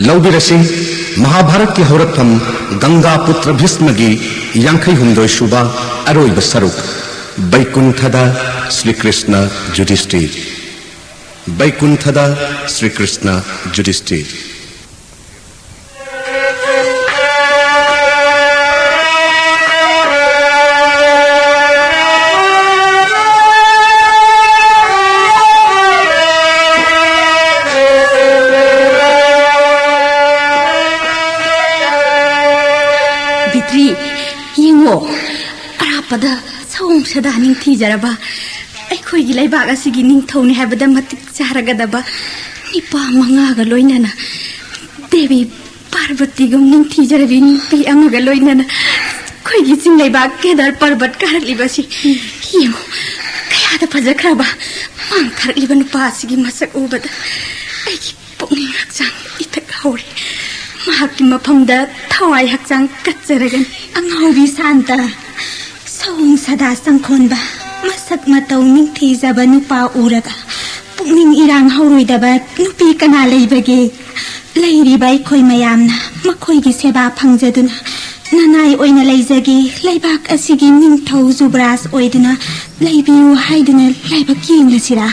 लौबिरसी महाभारत की हौरतफम गंगा पुत्र भीष्म की यांखई हुंदोय सुबा अरोइब सरुक बैकुंठदा श्री कृष्ण युधिष्ठिर बैकुंठदा श्री कृष्ण युधिष्ठिर ꯄꯗ ꯁꯣꯝ ꯁꯗꯥ ꯅꯤꯡꯊꯤꯖꯔꯕ ꯑꯩꯈꯣꯏꯒꯤ ꯂꯩꯕꯥꯛ ꯑꯁꯤꯒꯤ ꯅꯤꯡꯊꯧꯅꯤ ꯍꯥꯏꯕꯗ ꯃꯇꯤꯛ ꯆꯥꯔꯒꯗꯕ ꯅꯤꯄꯥ ꯃꯉꯥꯒ ꯂꯣꯏꯅꯅ ꯗꯦꯕꯤ ꯄꯥꯔꯕꯇꯤꯒꯨꯝ ꯅꯤꯡꯊꯤꯖꯔꯕꯤ ꯅꯨꯄꯤ ꯑꯃꯒ ꯂꯣꯏꯅꯅ ꯑꯩꯈꯣꯏꯒꯤ ꯆꯤꯡꯂꯩꯕꯥꯛ ꯀꯦꯗꯔ ꯄꯔꯕꯠ ꯀꯥꯔꯛꯂꯤꯕꯁꯤ ꯌꯦꯡꯉꯨ ꯀꯌꯥꯗ ꯐꯖꯈ꯭ꯔꯕ ꯃꯥꯡꯊꯔꯛꯂꯤꯕ ꯅꯨꯄꯥ ꯑꯁꯤꯒꯤ ꯃꯁꯛ ꯎꯕꯗ ꯑꯩꯒꯤ ꯄꯨꯛꯅꯤꯡ ꯍꯛꯆꯥꯡ ꯏꯊꯛ ꯍꯧꯔꯦ ꯃꯍꯥꯛꯀꯤ ꯃꯐꯝꯗ ꯊꯋꯥꯏ ꯍꯛꯆꯥꯡ ꯀꯠꯆꯔꯒꯅꯤ ꯑꯉꯥꯎꯕꯤ ꯁꯥꯟꯇ ꯁꯣꯡ ꯁꯗꯥ ꯁꯪꯈꯣꯟꯕ ꯃꯁꯛ ꯃꯇꯧ ꯅꯤꯡꯊꯤꯖꯕ ꯅꯨꯄꯥ ꯎꯔꯒ ꯄꯨꯛꯅꯤꯡ ꯏꯔꯥꯡ ꯍꯧꯔꯣꯏꯗꯕ ꯅꯨꯄꯤ ꯀꯅꯥ ꯂꯩꯕꯒꯦ ꯂꯩꯔꯤꯕ ꯑꯩꯈꯣꯏ ꯃꯌꯥꯝꯅ ꯃꯈꯣꯏꯒꯤ ꯁꯦꯕꯥ ꯐꯪꯖꯗꯨꯅ ꯅꯅꯥꯏ ꯑꯣꯏꯅ ꯂꯩꯖꯒꯦ ꯂꯩꯕꯥꯛ ꯑꯁꯤꯒꯤ ꯅꯤꯡꯊꯧ ꯖꯨꯕ꯭ꯔꯥꯖ ꯑꯣꯏꯗꯨꯅ ꯂꯩꯕꯤꯌꯨ ꯍꯥꯏꯗꯨꯅ ꯂꯥꯏꯕꯛ ꯌꯦꯡꯂꯁꯤꯔꯥ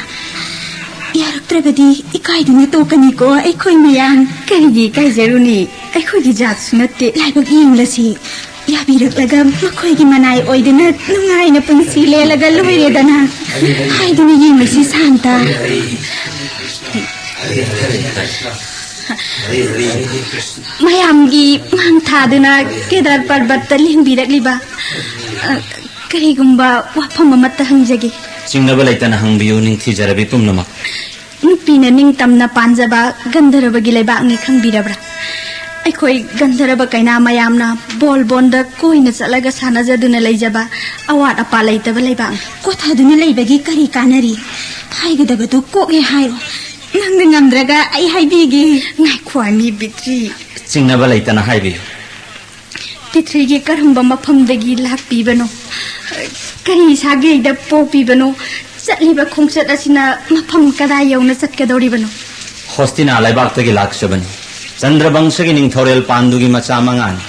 ꯌꯥꯔꯛꯇ꯭ꯔꯕꯗꯤ ꯏꯀꯥꯏꯗꯨꯅ ꯇꯣꯛꯀꯅꯤꯀꯣ ꯑꯩꯈꯣꯏ ꯃꯌꯥꯝ ꯀꯔꯤꯒꯤ ꯏꯀꯥꯏꯖꯔꯨꯅꯤ ꯑꯩꯈꯣꯏꯒꯤ ꯖꯥꯠꯁꯨ ꯅꯠꯇꯦ ꯂꯥꯏꯕꯛ ꯌꯦꯡꯂꯁꯤ ꯌꯥꯕꯤꯔꯛꯂꯒ ꯃꯈꯣꯏꯒꯤ ꯃꯅꯥꯏ ꯑꯣꯏꯗꯨꯅ ꯅꯨꯡꯉꯥꯏꯅ ꯄꯨꯟꯁꯤ ꯂꯦꯜꯂꯒ ꯂꯣꯏꯔꯦꯗꯅ ꯍꯥꯏꯗꯨꯅ ꯌꯦꯡꯂꯁꯤ ꯁꯥꯟꯇ ꯃꯌꯥꯝꯒꯤ ꯃꯥꯡ ꯊꯥꯗꯨꯅ ꯀꯦꯗꯔ ꯄꯔꯕꯠꯇ ꯂꯦꯡꯕꯤꯔꯛꯂꯤꯕ ꯀꯔꯤꯒꯨꯝꯕ ꯋꯥꯐꯝ ꯑꯃꯠꯇ ꯍꯪꯖꯒꯦ ꯆꯤꯡꯅꯕ ꯂꯩꯇꯅ ꯍꯪꯕꯤꯌꯨ ꯅꯤꯡꯊꯤꯖꯔꯕꯤ ꯄꯨꯝꯅꯃꯛ ꯅꯨꯄꯤꯅ ꯅꯤꯡꯇꯝꯅ ꯄꯥꯟꯖꯕ ꯒꯟꯙꯔꯕꯒꯤ ꯂꯩꯕꯥꯛꯅꯤ ꯈꯪꯕꯤꯔꯕ꯭ꯔꯥ ꯑꯩꯈꯣꯏ ꯒꯟꯙꯔꯕ ꯀꯩꯅꯥ ꯃꯌꯥꯝꯅ ꯕꯣꯜ ꯕꯣꯟꯗ ꯀꯣꯏꯅ ꯆꯠꯂꯒ ꯁꯥꯟꯅꯖꯗꯨꯅ ꯂꯩꯖꯕ ꯑꯋꯥꯠ ꯑꯄꯥ ꯂꯩꯇꯕ ꯂꯩꯕꯥꯛꯅꯤ ꯀꯣꯊꯗꯨꯅ ꯂꯩꯕꯒꯤ ꯀꯔꯤ ꯀꯥꯟꯅꯔꯤ ꯍꯥꯏꯒꯗꯕꯗꯨ ꯀꯣꯛꯑꯦ ꯍꯥꯏꯔꯣ ꯅꯪꯅ ꯉꯝꯗ꯭ꯔꯒ ꯑꯩ ꯍꯥꯏꯕꯤꯒꯦ ꯉꯥꯏꯈ꯭ꯋꯥꯃꯤ ꯕꯤꯇ꯭ꯔꯤ ꯆꯤꯡꯅꯕ ꯂꯩꯇꯅ ꯍꯥꯏꯕꯤꯌꯨ ꯄꯤꯊ꯭ꯔꯤꯒꯤ ꯀꯔꯝꯕ ꯃꯐꯝꯗꯒꯤ ꯂꯥꯛꯄꯤꯕꯅꯣ ꯀꯔꯤ ꯁꯥꯒꯩꯗ ꯄꯣꯛꯄꯤꯕꯅꯣ ꯆꯠꯂꯤꯕ ꯈꯣꯡꯆꯠ ꯑꯁꯤꯅ ꯃꯐꯝ ꯀꯗꯥꯏ ꯌꯧꯅ ꯆꯠꯀꯗꯧꯔꯤꯕꯅꯣ ꯍꯣꯁꯇꯤꯅꯥ ꯂꯩꯕꯥꯛꯇꯒꯤ ꯂꯥꯛꯆꯕꯅꯤ ꯆꯟꯗ꯭ꯔꯕꯪꯁꯒꯤ ꯅꯤꯡꯊꯧꯔꯦꯜ ꯄꯥꯟꯗꯨꯒꯤ ꯃꯆꯥ ꯃꯉꯥꯅꯤ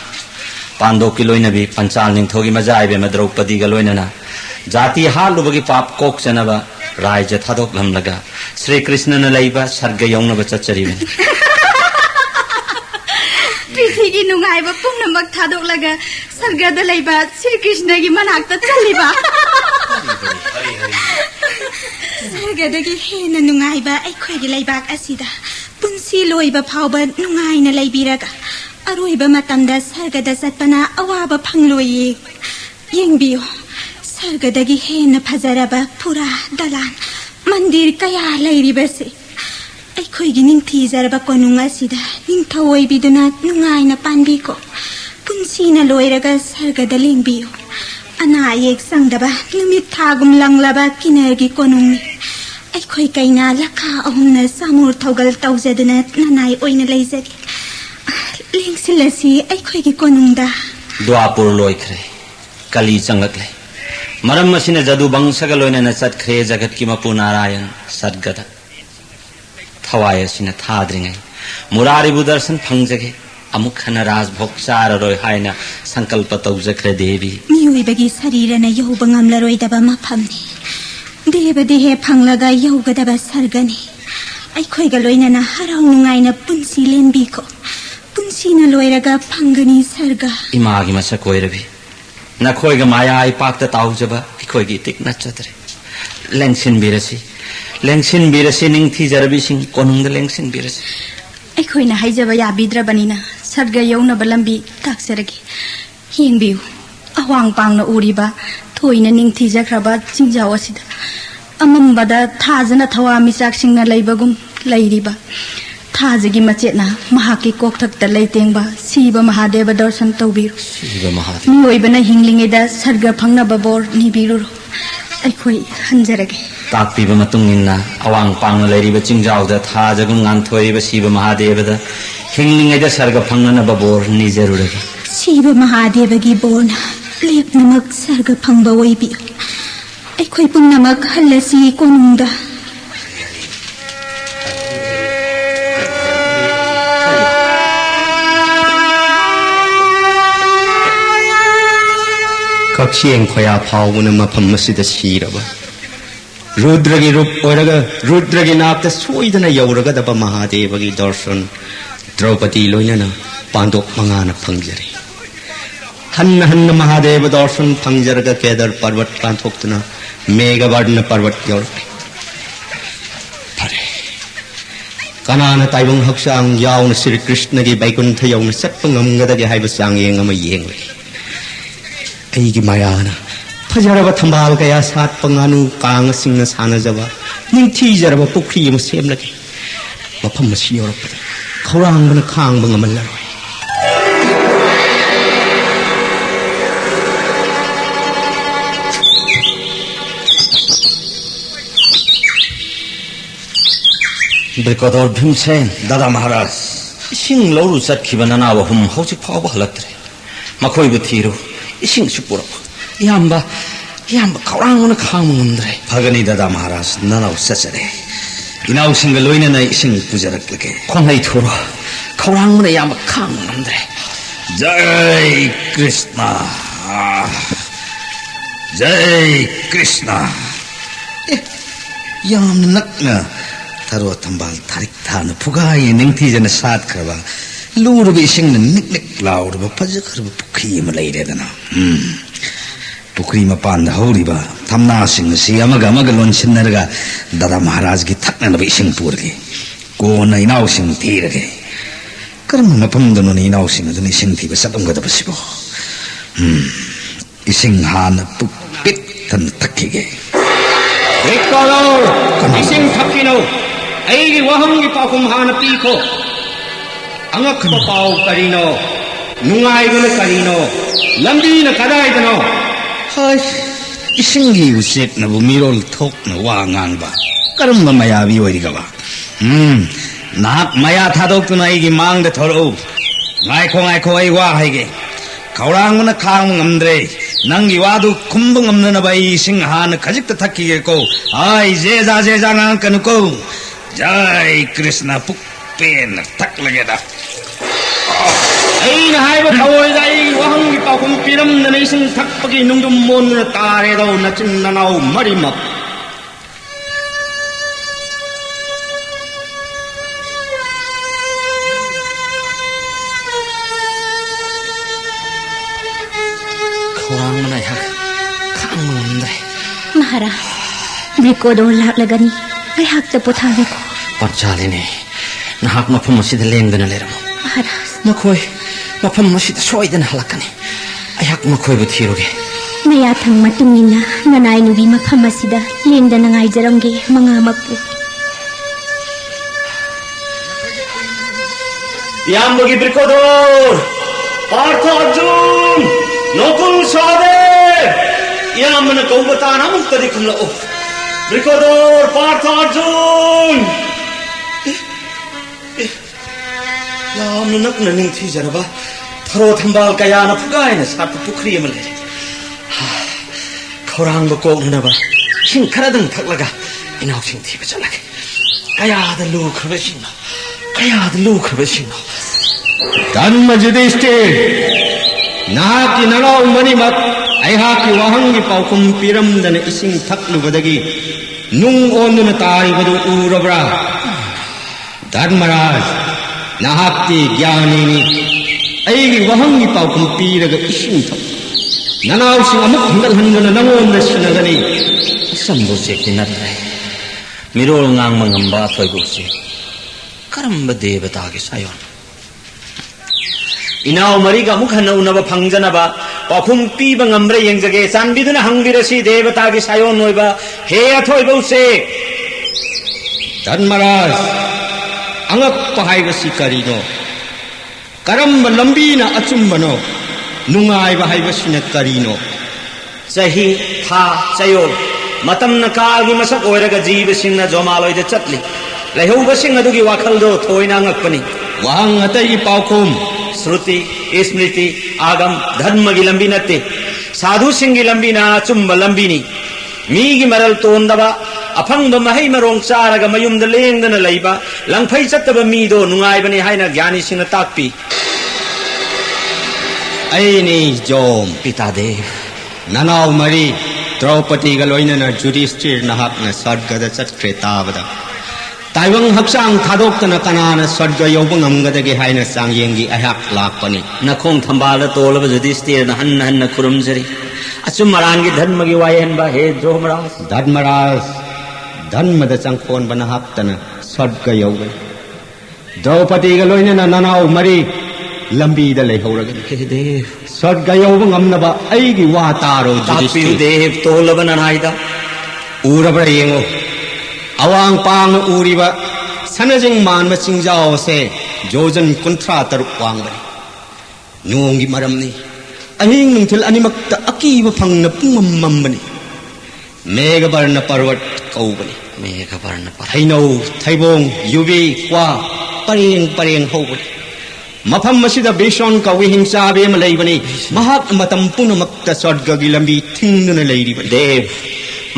ꯄꯥꯟꯗꯣꯛꯀꯤ ꯂꯣꯏꯅꯕꯤ ꯄꯟꯆꯥꯜ ꯅꯤꯡꯊꯧꯒꯤ ꯃꯖꯥꯏꯕꯦꯝꯃ ꯗ꯭ꯔꯧꯄꯗꯤꯒ ꯂꯣꯏꯅꯅ ꯖꯥꯇꯤ ꯍꯥꯠꯂꯨꯕꯒꯤ ꯄꯥꯞ ꯀꯣꯛꯆꯅꯕ ꯔꯥꯏꯖ ꯊꯥꯗꯣꯛꯂꯝꯂꯒ ಶ್ರೀ ಕೃಷ್ಣನ ಲೈಬ ಸರ್ಗ ಯೌನವ ಚಚ್ಚರಿಬನಿ ꯄ꯭ꯔꯤꯊꯤꯒꯤ ꯅꯨꯡꯉꯥꯏꯕ ꯄꯨꯝꯅꯃꯛ ꯊꯥꯗꯣꯛꯂꯒ ꯁꯔꯒꯗ ꯂꯩꯕ ಶ್ರೀ ಕೃಷ್ಣꯒꯤ ꯃꯅꯥꯛꯇ ꯆꯠꯂꯤꯕ ꯁꯔꯒꯗꯒꯤ ꯍꯦꯟꯅ ꯅꯨꯡꯉꯥꯏꯕ ꯑꯩꯈꯣꯏꯒꯤ ꯂꯩꯕꯥꯛ ꯑꯁꯤꯗ ꯄꯨꯟꯁꯤ ꯂꯣꯏꯕ ꯐꯥꯎꯕ ꯅꯨꯡꯉꯥꯏꯅ ꯂꯩꯕꯤꯔꯒ ꯑꯔꯣꯏꯕ ꯃꯇꯝꯗ ꯁꯔꯒꯗ ꯆꯠꯄꯅ ꯑꯋꯥꯕ ꯐꯪꯂꯣꯏꯌꯦ ꯌꯦꯡꯕꯤꯌꯨ ꯁꯔꯒꯗꯒꯤ ꯍꯦꯟꯅ ꯐꯖꯔꯕ ꯐꯨꯔꯥ ꯗꯂꯥꯟ ꯃꯟꯗꯤꯔ ꯀꯌꯥ ꯂꯩꯔꯤꯕꯁꯦ ꯑꯩꯈꯣꯏꯒꯤ ꯅꯤꯡꯊꯤꯖꯔꯕ ꯀꯣꯅꯨꯡ ꯑꯁꯤꯗ ꯅꯤꯡꯊꯧ ꯑꯣꯏꯕꯤꯗꯨꯅ ꯅꯨꯡꯉꯥꯏꯅ ꯄꯥꯟꯕꯤꯀꯣ ꯄꯨꯟꯁꯤꯅ ꯂꯣꯏꯔꯒ ꯁꯔꯒꯗ ꯂꯦꯡꯕꯤꯌꯨ ꯑꯅꯥ ꯑꯌꯦꯛ ꯆꯪꯗꯕ ꯅꯨꯃꯤꯠ ꯊꯥꯒꯨꯝ ꯂꯪꯂꯕ ꯀꯤꯅꯔꯒꯤ ꯀꯣꯅꯨꯡꯅꯤ ꯑꯩꯈꯣꯏ ꯀꯩꯅꯥ ꯂꯈꯥ ꯑꯍꯨꯝꯅ ꯆꯥꯃꯨꯔ ꯊꯧꯒꯜ ꯇꯧꯖꯗꯨꯅ ꯅꯅꯥꯏ ꯑꯣꯏꯅ ꯂꯩꯖꯒꯦ ꯂꯦꯡꯁꯤꯜꯂꯁꯤ ꯑꯩꯈꯣꯏꯒꯤ ꯀꯣꯅꯨꯡꯗ ꯗ꯭ꯋꯥꯄꯨꯔ ꯂꯣꯏꯈ꯭ꯔꯦ ꯀꯂꯤ ꯆꯪꯂꯛꯂꯦ ꯃꯔꯝ ꯑꯁꯤꯅ ꯖꯗꯨ ꯕꯪꯁꯒ ꯂꯣꯏꯅꯅ ꯆꯠꯈ꯭ꯔꯦ ꯖꯒꯠꯀꯤ ꯃꯄꯨ ꯅꯥꯔꯥꯌꯟ ꯁꯔꯒꯗ ꯊꯋꯥꯏ ꯑꯁꯤꯅ ꯊꯥꯗ꯭ꯔꯤꯉꯩ ꯃꯨꯔꯥꯔꯤꯕꯨ ꯗꯔꯁꯟ ꯐꯪꯖꯒꯦ ꯑꯃꯨꯛ ꯍꯟꯅ ꯔꯥꯖꯚꯣꯛ ꯆꯥꯔꯔꯣꯏ ꯍꯥꯏꯅ ꯁꯪꯀꯜꯄ ꯇꯧꯖꯈ꯭ꯔꯦ ꯗꯦꯕꯤ ꯃꯤꯑꯣꯏꯕꯒꯤ ꯁꯔꯤꯔꯅ ꯌꯧꯕ ꯉꯝꯂꯔꯣꯏꯗꯕ ꯃꯐꯝꯅꯤ ꯗꯦꯕ ꯗꯦꯍꯦ ꯐꯪꯂꯒ ꯌꯧꯒꯗꯕ ꯁꯔꯒꯅꯤ ꯑꯩꯈꯣꯏꯒ ꯂꯣꯏꯅꯅ ꯍꯔꯥꯎ ꯅꯨꯡꯉꯥꯏꯅ ꯄꯨꯟꯁꯤ ꯂꯦꯟꯕꯤꯀꯣ ꯄꯨꯟꯁꯤꯅ ꯂꯣꯏꯔꯒ ꯐꯪꯒꯅꯤ ꯁꯔꯒ ꯏꯃꯥꯒꯤ ꯃꯁꯛ ꯑꯣꯏꯔꯕꯤ ꯅꯈꯣꯏꯒ ꯃꯥꯌꯥ ꯏꯄꯥꯛꯇ ꯇꯥꯎꯖꯕ ꯑꯩꯈꯣꯏꯒꯤ ꯏꯇꯤꯛ ꯅꯠꯆꯗ꯭ꯔꯦ ꯂꯦꯡꯁꯤꯟꯕꯤꯔꯁꯤ ꯅꯤꯡꯊꯤꯖꯔꯕꯤꯁꯤꯡ ꯀꯣꯅꯨꯡꯗ ꯂꯦꯡꯁꯤꯟꯕꯤꯔꯁꯤ ꯑꯩꯈꯣꯏꯅ ꯍꯥꯏꯖꯕ ꯌꯥꯕꯤꯗ꯭ꯔꯕꯅꯤꯅ ꯁꯔꯒ ꯌꯧꯅꯕ ꯂꯝꯕꯤ ꯇꯥꯛꯆꯔꯒꯦ ꯌꯦꯡꯕꯤꯌꯨ ꯑꯋꯥꯡ ꯄꯥꯡꯅ ꯎꯔꯤꯕ ꯊꯣꯏꯅ ꯅꯤꯡꯊꯤꯖꯈ꯭ꯔꯕ ꯆꯤꯡꯖꯥꯎ ꯑꯁꯤꯗ ꯑꯃꯝꯕꯗ ꯊꯥꯖꯅ ꯊꯋꯥꯟꯃꯤꯆꯥꯛꯁꯤꯡꯅ ꯂꯩꯕꯒꯨꯝ ꯂꯩꯔꯤꯕ ꯊꯥꯖꯒꯤ ꯃꯆꯦꯠꯅ ꯃꯍꯥꯛꯀꯤ ꯀꯣꯛꯊꯛꯇ ꯂꯩꯇꯦꯡꯕ ꯁꯤꯕ ꯃꯍꯥꯗꯦꯕ ꯗꯔꯁꯟ ꯇꯧꯕꯤꯔꯨ ꯃꯤꯑꯣꯏꯕꯅ ꯍꯤꯡꯂꯤꯉꯩꯗ ꯁꯔꯒ ꯐꯪꯅꯕ ꯕꯣꯔ ꯅꯤꯕꯤꯔꯨꯔꯣ ꯑꯩꯈꯣꯏ ꯍꯟꯖꯔꯒꯦ ꯇꯥꯛꯄꯤꯕ ꯃꯇꯨꯡ ꯏꯟꯅ ꯑꯋꯥꯡ ꯄꯥꯡꯅ ꯂꯩꯔꯤꯕ ꯆꯤꯡꯖꯥꯎꯗ ꯊꯥꯖꯒꯨꯝ ꯉꯥꯟꯊꯣꯏꯔꯤꯕ ꯁꯤꯕ ꯃꯍꯥꯗꯦꯕꯗ ꯍꯤꯡꯂꯤꯉꯩꯗ ꯁꯔꯒ ꯐꯪꯅꯅꯕ ꯕꯣꯔ ꯅꯤꯖꯔꯨꯔꯒꯦ ꯁꯤꯕ ꯃꯍꯥꯗꯦꯕꯒꯤ ꯕꯣꯔꯅ ꯂꯦꯞꯅꯃꯛ ꯁꯔꯒ ꯐꯪꯕ ꯑꯣꯏꯕꯤꯌꯨ ꯑꯩꯈꯣꯏ ꯄꯨꯝꯅꯃꯛ ꯍꯜꯂꯁꯤ ꯀꯣꯅꯨꯡꯗ ꯆꯦꯡ ꯈꯣꯌꯥ ꯐꯥꯎꯕꯅ ꯃꯐꯝ ꯑꯁꯤꯗ ꯁꯤꯔꯕ ꯔꯨꯗ꯭ꯔꯒꯤ ꯔꯨꯞ ꯑꯣꯏꯔꯒ ꯔꯨꯗ꯭ꯔꯒꯤ ꯅꯥꯛꯇ ꯁꯣꯏꯗꯅ ꯌꯧꯔꯒꯗꯕ ꯃꯍꯥꯗꯦꯕꯒꯤ ꯗꯔꯁꯟ ꯗ꯭ꯔꯧꯄꯗꯤ ꯂꯣꯏꯅꯅ ꯄꯥꯟꯗꯣꯞ ꯃꯉꯥꯅ ꯐꯪꯖꯔꯦ हन्न हन्न महादेव दर्शन फंगजरग केदर पर्वत कांथोक्तना मेघवर्ण पर्वत यौरपे फरे कनान ताइबंग हक्सांग याउन श्री कृष्ण की बैकुंठ यौन सत्प ngamgadaगे हाइब सांग येंग अम येंगले अइगी मायाना फजरब थंबाल कया सात पंगानु कांग सिंह सानजबा निंथीजरब पुखरी म सेमलगे मफम मसी यौरपद खौरांगन खांग बंगमल्लरोय ब्रिकोदर भीमसेन दादा महाराज इसिंग लौरु चटखिबा ननाव हुम हौजिक फावबा हलक्तरे मखोइबु थीरु इसिंग सुपुर याम्बा खौरांगन खांग ngमद्रे फगनी दादा महाराज ननाव सचरे इनाव सिंग लोइनना इसिंग पुजरक्लगे खोंगै थुरो खौरांगन याम्बा खांग ngमद्रे जय कृष्ण जय कृष्ण याम नक्ना थरो थंबाल थारिक थान फुगाय निंगथीजन सात खरबा लूरब इसिंग निक निक लाउरब फजखरब पुखरी म लैरेदना पुखरी मपान हौरिबा थमना सिंग सि अमगा अमगा लोनसिनरगा दादा महाराज की थकनब इसिंग पुरगे कोन इनाव सिंग थीरगे करम मफम दनो इनाव सिंग दनो इसिंग थीब सतमगदब सिबो इसिंग हान पुक पित थन थकिगे रेकरो इसिंग थकिनो अइगी वहंगी पाकुम हान पीखो अंगखब पाव करिनो नुंगाइबन करिनो लंबीन कदाइदनो हाय इसिंगी उसेक नबु मिरोल थोक न वा nganba करम मायावी ओरिगबा नाक माया थादोक्तुना अइगी मांगद थोरो ngaiko ai wa haige खौरांगन खांग ngमद्रे नंगी वादु खुंब ngमनबा इसिंग हान खजिक थक्कीगे को आय जेजा ngang कनुको जय कृष्ण पुक्पेन तक लगेदा अइना हाइबा थवोइदा अइ वहंगी पाकुम पिरमदन इसिंग थक्पगी नुंगदुम मोनन तारेदो नचिन ननाव मरिमक खौरांगन याक खांग ngमद्रे महारा ब्रिकोदर लाक्लगनी अयहाक च पोथानेको पंचालिनी नहाक मफम मसिद लेंगदना लेरमो महाराज मखोय मफम मसिद सोइदना हलकनी अयहाक मखोयबु थीरुगे नया थंग मतुंगिना ननाय नुबी मफम असिदा लेंगदना ngaijरंगे मंगामकपु याम्बगी ब्रिकोदर पार्थ अर्जुन नोकुंग सादे यामन कौबताना मुक्तदि खुमलओ ब्रिकोदर पार्थ अर्जुन याम नक्न निंथी जरबा थरो थंबाल कयाना फुगायना साप पुखरी अमले खौरांग कोगनबा सिंग खरदंग थकलगा इनाव सिंग थीब चलगे कयाद लू खरबसिंग धर्म युधिष्ठिर नाकी ननाव मनिमक अयहाकी वहंगी पाउकुम पिरमदन इसिंग थकलुबदगी नुंग ओंदुन तारिबदु उरबरा धर्मराज नाहाक्ति ज्ञानीनी अयगी वहंगी पाउकुम पीरग इसिंग थक ननाव सिंग अमुक Hangal Hangal नंगोंद सिनगनी संबुसे किनत्रे मिरोल ngang mangamba thoibuse karamba devata ge sayon इनाव मरीगा मुखन उनब फंगजनबा पाखुम पीब ngambre yengjage sanbiduna hangbirasi देवता की सायोन होइबा हे अथोइबौसे धर्मराज अंगक हाइबसी करिनो करम लंबीना अचुंबनो नुंगाइबा हाइबसिना करिनो चही था चयोल मतम कागी मसक ओइरगा जीव सिंह जोमालोइद चटली लैहौब सिंह अदुगी वाखलदो थोइना ngakpani वहां अतई पाउकुम श्रुति स्मृति आगम धर्म की लंबी नते साधु सिंह की लंबी ना चुंब लंबीनी मी की मरल तोंदबा अफंग महई मरोंग चारग मयुम लेंगदन लैबा लंफई चत्तब मीदो नुंगाइबने हाइना ज्ञानी सिंह ताकपी ऐनी जोम पितादेव ननाव मरी द्रौपदी गलोइनना जुडिस्टिर नहाकना स्वर्गदा चटख्रे ताबदा ताइबंग हक्सांग थादोक्तना कनाना स्वर्ग यौबंग अमगदगे हाइना चांगयेंगी अहाक लाकपनी नखोंग थंबाल तोलब जुधिष्ठिर हन हन खुरुमजरी अचुम मरांगी धर्म की वायनबा हे धर्मराज धर्मद चंगखोन बनहाक्तना स्वर्ग यौगन द्रौपदी गलोइनना ननाव मरी लंबीदा लेहौरगन स्वर्ग यौबंग अमनबा अइगी वा तारो जुधिष्ठिर देव तोलब ननाइदा उरबरा येंगो अवांग पांग उरीबा सनजिंग मानब चिंजाओ से जोजन कुंथ्रा तरुक वांगबनी नोंगी मरमनी अहिंग नुंथिल अनिमक्त अकीब फंगन पुंगममबनी मेघवर्ण पर्वत कौबनी मेघवर्ण पर्वत थैनौ थैबोंग युबी क्वा परेंग परेंग होबनी मफम मसिदा बेसोन कवि हिंसाबे म लैबनी महाक मतम पुनमक्त स्वर्गगी लंबी थिंगन लैरिबनी देव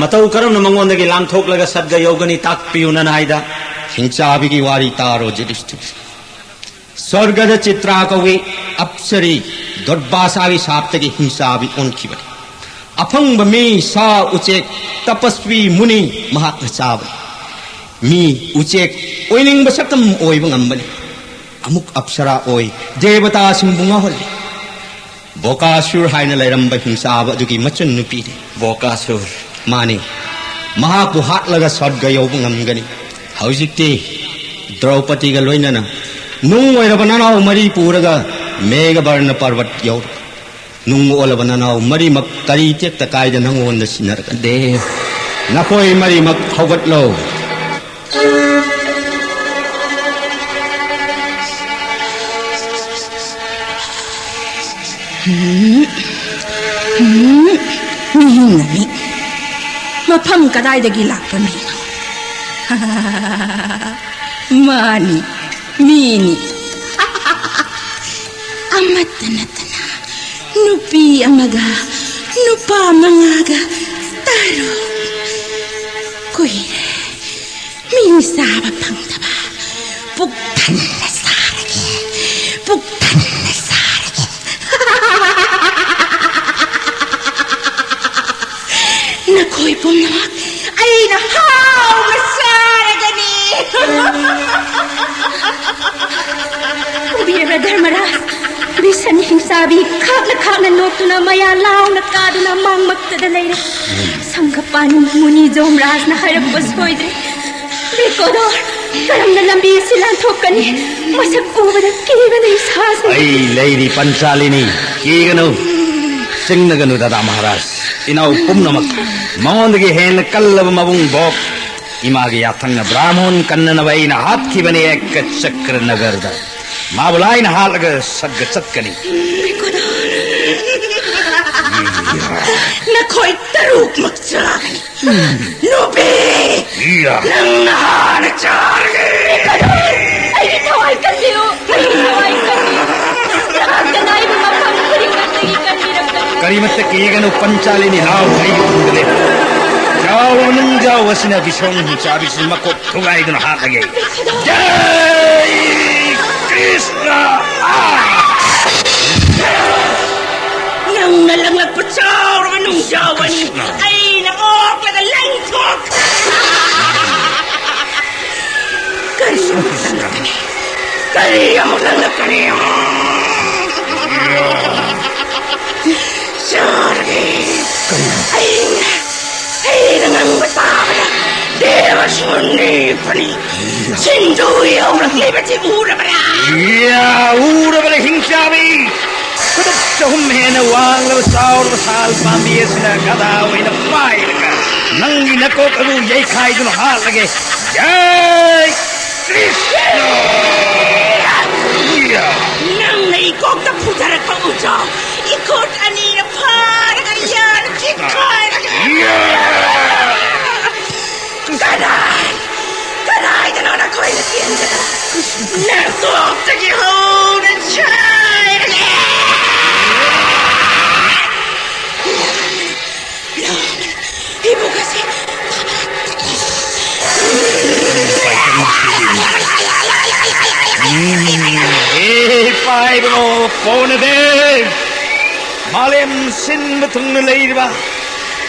मतौ करम न मंगोंदगी लांथोकलगा स्वर्ग यौगनी ताकपियु ननाइदा हिंसाबिगी वारी तारो जुधिष्ठिर स्वर्गद चित्रा कवि अप्सरी दोड्बासागी साप्तगी हिंसाबी ओनखिबनी अफंग मी सा उचेक तपस्वी मुनि महाक चाबनी मी उचेक ओइनिंग बसकम ओइब ngambani अमुक अप्सरा ओइ देवता सिंबुंगा होली बोकासुर हाइना लैरंब हिंसाब अदुगी मचन नुपीनी बोकासुर माने महाकु हाटलगा स्वर्ग यौब ngамगनी हौजिक्ति द्रौपदी गा लोइनना नुंग ओइरब ननाव मरी पुरगा मेघवर्ण पर्वत यौर नुंग ओलब ननाव मरी मक करी तेक्ता कायदा नंगोंद सिनरगा देव नखोई मरी मक हौगतलो मिहिंगनी मफम कदाइदगी लाक्पा मीनो मानी मीनी अमत नतना नुपी अमगा नुपा मंगागा तारो कोई मी साबा फंगदबा पुक्थन सारगे नखोई पुनमक अइना हाव मसारगनी उबीर धर्मराज बिसन हिंसाबी खागना नोटुना मया लाउना कादुना मांगमक्तदा लैरे संगपानी मुनि जोमराजना हायरकबा सोइद्रे बेकोदोर करमना लंबी सिलान थोकनी मसक उबदा कीगना इसास आई लैरी पंचालिनी कीगनो सिंगनगनु दादा महाराज इनाउ पुमनमक मंगोंदगी हेन कल्लब मबुंग बोक इमागे याथंग ब्राह्मण कन्नन वैना हाथ की बने एक चक्र नगरद माबुलाइन हालग सग चक्कनी नखोई तरुक मक्सरागनी नुबे नंगहार चारगे आई थवाई कर दियो थवाई कर जनाई मफम पूरी करने की करीमत कीगनु पंचालिनी नाव भाई उंगले जाओ नंग जाओ वसिना बिसोंग चाबी सिमको थुगाई दन हाथ लगे जय कृष्ण नंग लंग पचाव नंग जावनी आई न ओक लगा लंग थोक करियम करियम Sorry. Ay, nangangatawala. Dewas mo ni Pani. Sinduwi ang naglibat si Ura pala. Ura pala hingsabi. Kutuk sa humena wang lawasaw masal pamiyas na kadaway na fire ka. Nang ginakot ang uyay kay dun halage. Jai Krishna! Nang naikog na putarag pa uso. Ikot anina para kayan chikay. Kanay na nang ako'y natienda. Nakok na gihon at chay. Ibu kasi. Hey, five, phone a day. मालेम सिन थुंगन लेरिबा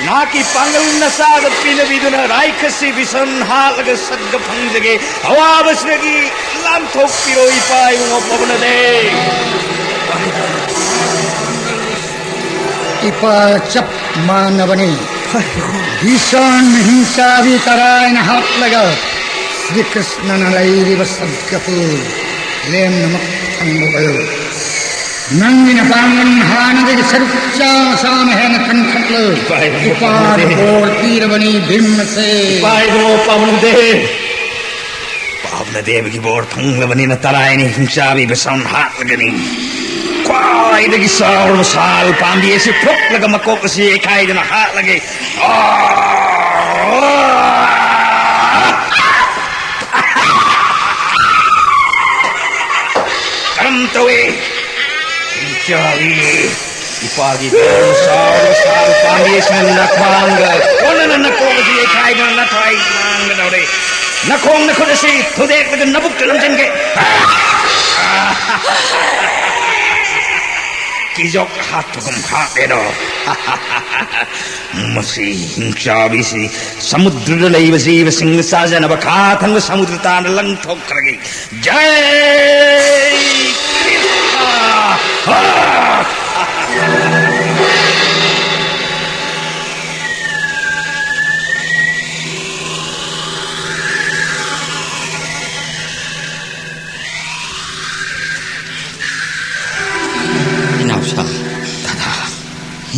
नाकी पांगल नसाग पिनबिदुना राइखसी बिसन हालग सद्ग फंगजगे हवाबसनगी लाम थोक पिरो इपाय उंगो पवनदे इपा चप मानवनी भीषण हिंसा भी करायन हाथ लगा श्री कृष्ण नलैरिव सद्गपुर लेम नमक थंगबयो नंगिन पांगन हानदे सरुच्चा सामहन कंखटल उपार बोर तीरवनी भीम से पायगो पवनदे पवनदेव की बोर थंगबनी न तरायनी हिंसा भी बिसन हालगनी Kwai saur masal pandi si prok laga makok si kai dana hat lagi. Karam tawi. Cari ipagi saur masal pandi si nakbangga. Kona na nakok si kai dana natai mangga dore. Nakong nakot si tudek laga nabuk dalam jengke. Kijok hatukum hatero masi hingsha bisi samudra lai basi basing saja na bakha thang samudra tan lang thok kragi jai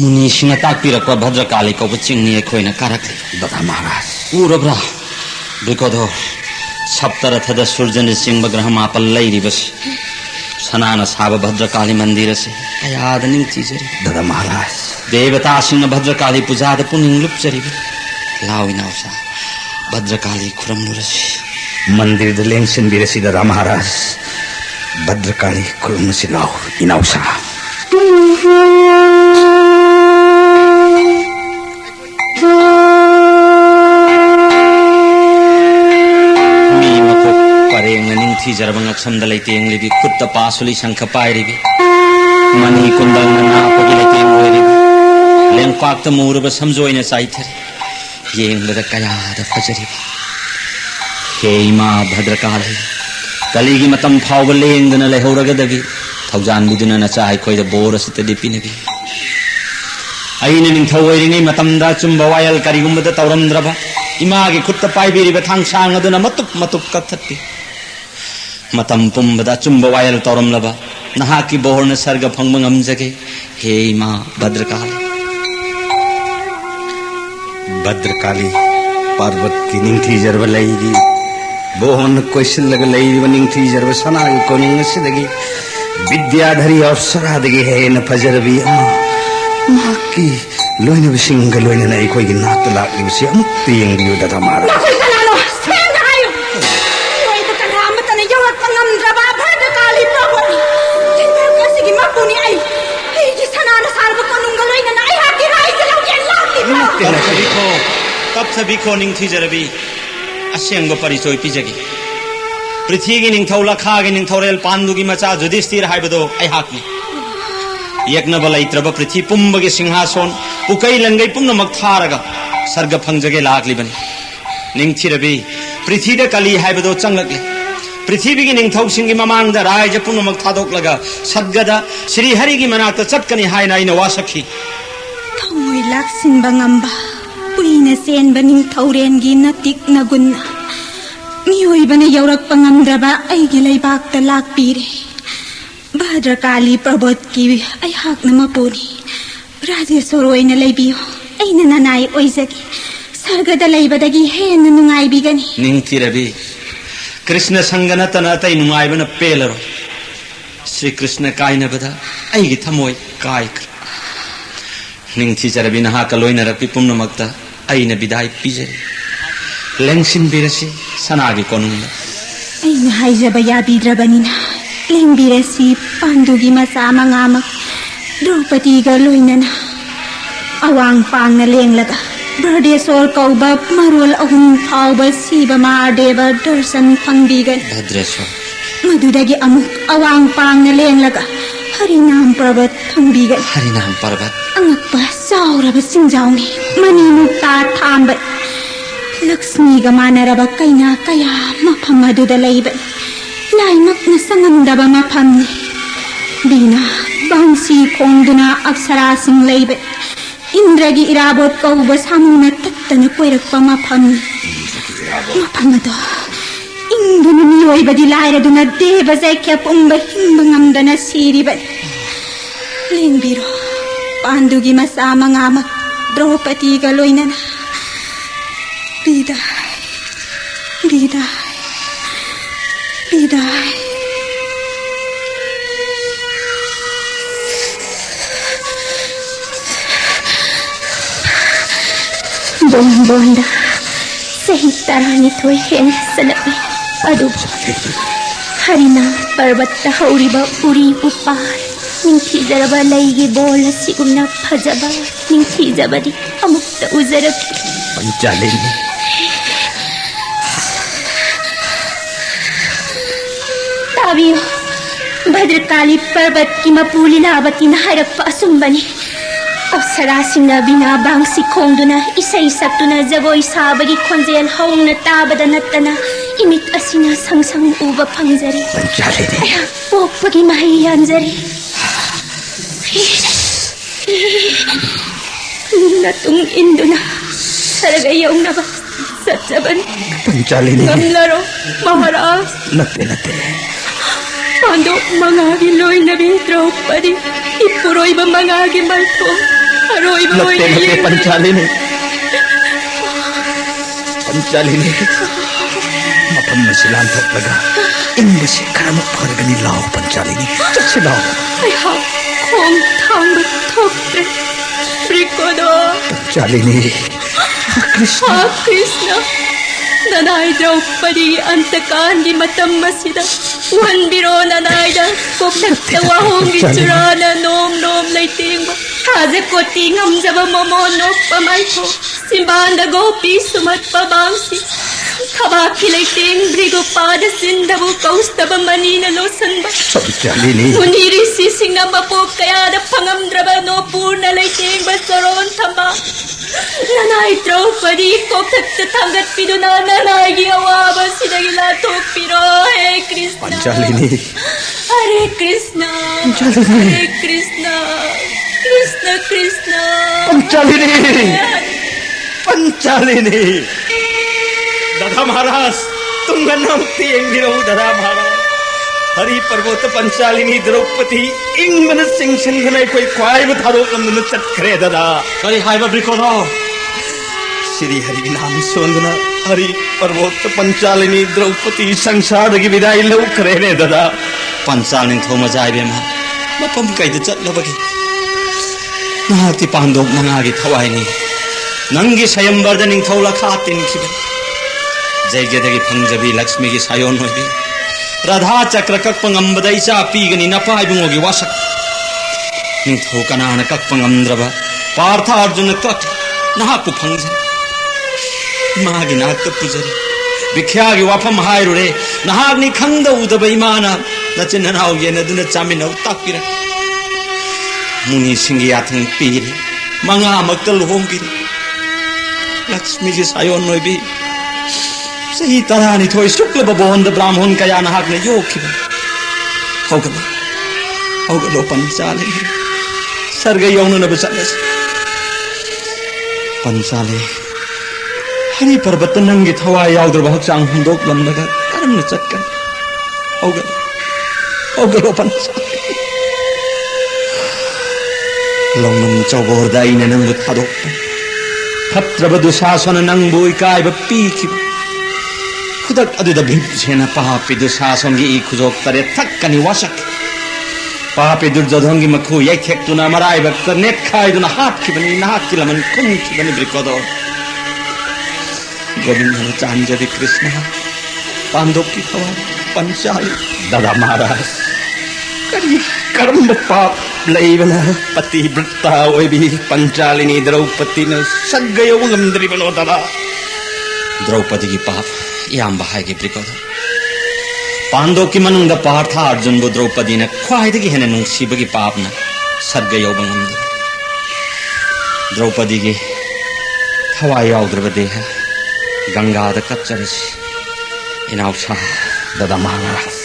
मुनि सिंह ताकपिरको भद्रकालीको चिंगनी अखोइना कारकले दता महाराज उरब्रा बिकोदो सप्तरथद सूर्यन सिंह ग्रहमा पल्लैरिबस सनान साब भद्रकाली मंदिर से आयाद निंगतिजरी दता महाराज देवता सिंह भद्रकाली पूजाद पुनिंग लुपचरी लाविनाउसा भद्रकाली खुरमनुरसी मंदिर दलेंग सिंबिरसी दता महाराज भद्रकाली खुरमनुसी लाउ इनाउसा थी जरबंग समदलाई तेंगली भी कुत्ता पासुली शंख पायरी भी मनी कुंडल नना पगिले तेंग होरी लेंग पाक्त मूरब समझोई न साइथर येंग लद कया द फजरी हे मां भद्रकाली कली की मतम फाव लेंग न ले होरग दगी थौजान बुदुन न चाय कोई द बोरस त दिपि नबी अइन निंग थौवरी नि मतम दा चुंब वायल करिगुम द तौरंद्रब इमा के कुत्ता पाइबिरी ब थांग सांग दन मतुप मतुप कथति मतम पुंबदा चुंब वायल तौरमलबा नहा की बोहरन सर्ग फंग ngमजगे हे मां भद्रकाली भद्रकाली पार्वती निंथी जरब लईगी बोहन क्वेश्चन लग लई निंथी जरब सना कोनिंग सिदगी विद्याधरी अवसरा दगी है न फजरबी मां की लोइन बिसिंग लोइन नै कोई नात लागी बिसि अमुक्ति यंगियो दता मारा तब सभी को निंथी जरबी असेंग परिचय पीजगी पृथ्वी की निंथौ लखा की निंथौरेल पांडु की मचा युधिष्ठिर हाइबदो अहाकनी यज्ञ बलैत्रब पृथ्वी पुंब के सिंहासन उकई लंगई पुनमक थारगा सर्ग फंगजगे लाकलिबनी निंथीरबी पृथ्वी द कली हाइबदो चंगलकले पृथ्वी की निंथौ सिंगी ममांग द राज पुनमक थादोकलगा सद्गदा श्री हरि की मनात चटकनी हायना इन वासखी थौई लाक्सिन बंगंबा पुइना सेन बनिंग थौरेन गी नतिक नगुन मिहोई बने यौरक पंगमद्रबा ऐगी लैबाक त लाकपीरे भद्रकाली प्रबोध की अहाक नमपोनी राजेश्वर ओइना लैबियो ऐना ननाई ओइजगी सर्गद लैबदगी हेन नुंगाइबिगनी निंथीरबी कृष्ण संगन तनतै नुंगाइबन पेलरो श्री कृष्ण काइनबदा ऐगी थमोय कायक निंथी जरबी नहा कलोइनरपि पुनमक्ता ऐना विदाई पिजरी लेंगसिन बिरसी सनागी कोनुंग ऐना हाइजब याबिद्रबनिना लेंबिरसी पांडुगी मचा मंगामक द्रौपदी ग लोइनना अवांग पांगना लेंगलगा भद्रेश्वर कौब मरोल अहुम फाउब सीब महादेव दर्शन फंगबिगन भद्रेश्वर मधुदगी अमुक अवांग पांगना लेंगलगा हरिनाम पर्वत फंबीगन हरिनाम पर्वत angakpa sauraba singjawni maninu ta thamba Lakshmi ga manaraba kaina kaya mafam aduda leiba laimak na sangamdaba mafamni Bina bangsi khongduna apsara sing leiba Indragi irabot kauba samuna tattana koirakpa mafamni mafamado Ingduna miyoiba di lairaduna deva zaikya pumba himba ngamdana siriba Lengbiro Pandugi masama ngamak Draupadi ga loinana Biday Biday Biday Bonda Sahit tarani toy hen sanapi Adu Harina parvata hauriba uri upar Ningthizaraba laigi bola sigumna phajaba ningthizabadi amukta uzaraki Panchalini Tabiyo Bhadrakali parvat ki mapulilabati na harakpa asumbani Apsarasingna bina bangsi khongduna isay saktuna jagoi sabagi khonjel hongna tabada nattana imit asina sangsang uba phangjari Panchalini pokpagi mahi yanjari Natung induna saragayaw na ba satsaban Panchalini Gamlaro Maharaj Natte Pando mangagi loy na Draupadi Ipuroy ba mangagi malto Aroy ba loy na Natte Panchalini Panchalini Mapam masilan talaga Imbasi karamak paragani lao Panchalini Chatsilaw Ay ha Kong tangba tokte Brikodo Panchalini Krishna Krishna Nanay Draupadi antakandi matam masida Wanbiro nanay da Koknagtawa hong gitsurana nom laiting ba Kaze koti ngamjaba mamonok pamayko Simbanda gopi sumat pabangsi Kabaki laiting brigo pada sindabu kaustaba manina losan ba Panchalini Muniri sising na mapok kaya da pangamdraba no purna laiting ba soron tamba Nanay Draupadi koknagta tangat piduna nanay giyawa ba sinagila tokpiro Hey Krishna Panchalini Hare Krishna Hare Krishna Krishna Krishna Panchalini Panchalini Dada Maharaj Tungganam tienggiro Dada Maharaj Hari Parvata Panchalini Draupadi Ingmana Singh Singhanai koi kwai batharo kamna chat khre Dada Kari haiba brikodo Shri Hari Nam Sondana Hari Parvata Panchalini Draupadi Sangsara gi vidai lau khre ne Dada Panchalini thoma jaibe ma mapam kaida chatlabagi Nahati pandok mangagi thawaini Nangi sayambarda ning thola khatin khiba Jaigedagi phangjabi Lakshmi gi sayon hoibi Radha chakra kakpangambada isa pigani napai bungogi wasak ning thokanana kakpangamdraba Partha Arjuna kak nahaku phangja Magi nakta pujari Bikhyagi wafam hairure nahagni khangda udaba imana nachinanau yenaduna chaminau takpira Muni singi athang piri manga maktal hombiri Lakshmi ji sayon noibi Sahi tarani thoi shukla babonda brahmon kaya nahakne yokhiba Hogalo Panchalini Sarga yawna na basalas Panchalini Hari Parvata nangi thawai yawdraba hakchang hundok lamdaga karamna chatkan Hogalo Panchalini Longman chawborda aina nangbu thadokpa Phatraba dusasana nangbu ikaiba pikhiba Kudak aduda bhipsena pahapi dusasongi ikhuzok tare thakkani wasak Pahapi Duryodhangi makhu yaikhektuna maraiba net khaiduna hatkibani nahakkilaman kumkibani brikodo Govindana chanjadi Krishna Pandokki thawai Panchalini Dada Maharaj Kari karma pap laibana pati britta oibi Panchalini Draupadi na saggayo ngamdribano Dada Draupadi ki pap yamba haigi brikodo Pandav की मनुंग पार्थ अर्जुन बु द्रौपदी ने ख्वाइदगी हेन नुंसीबगी पापना सर्ग यौबं नमदे द्रौपदी की थवाई याउद्रब देह Ganga the कच्चरस इनाउसा ददा महाराज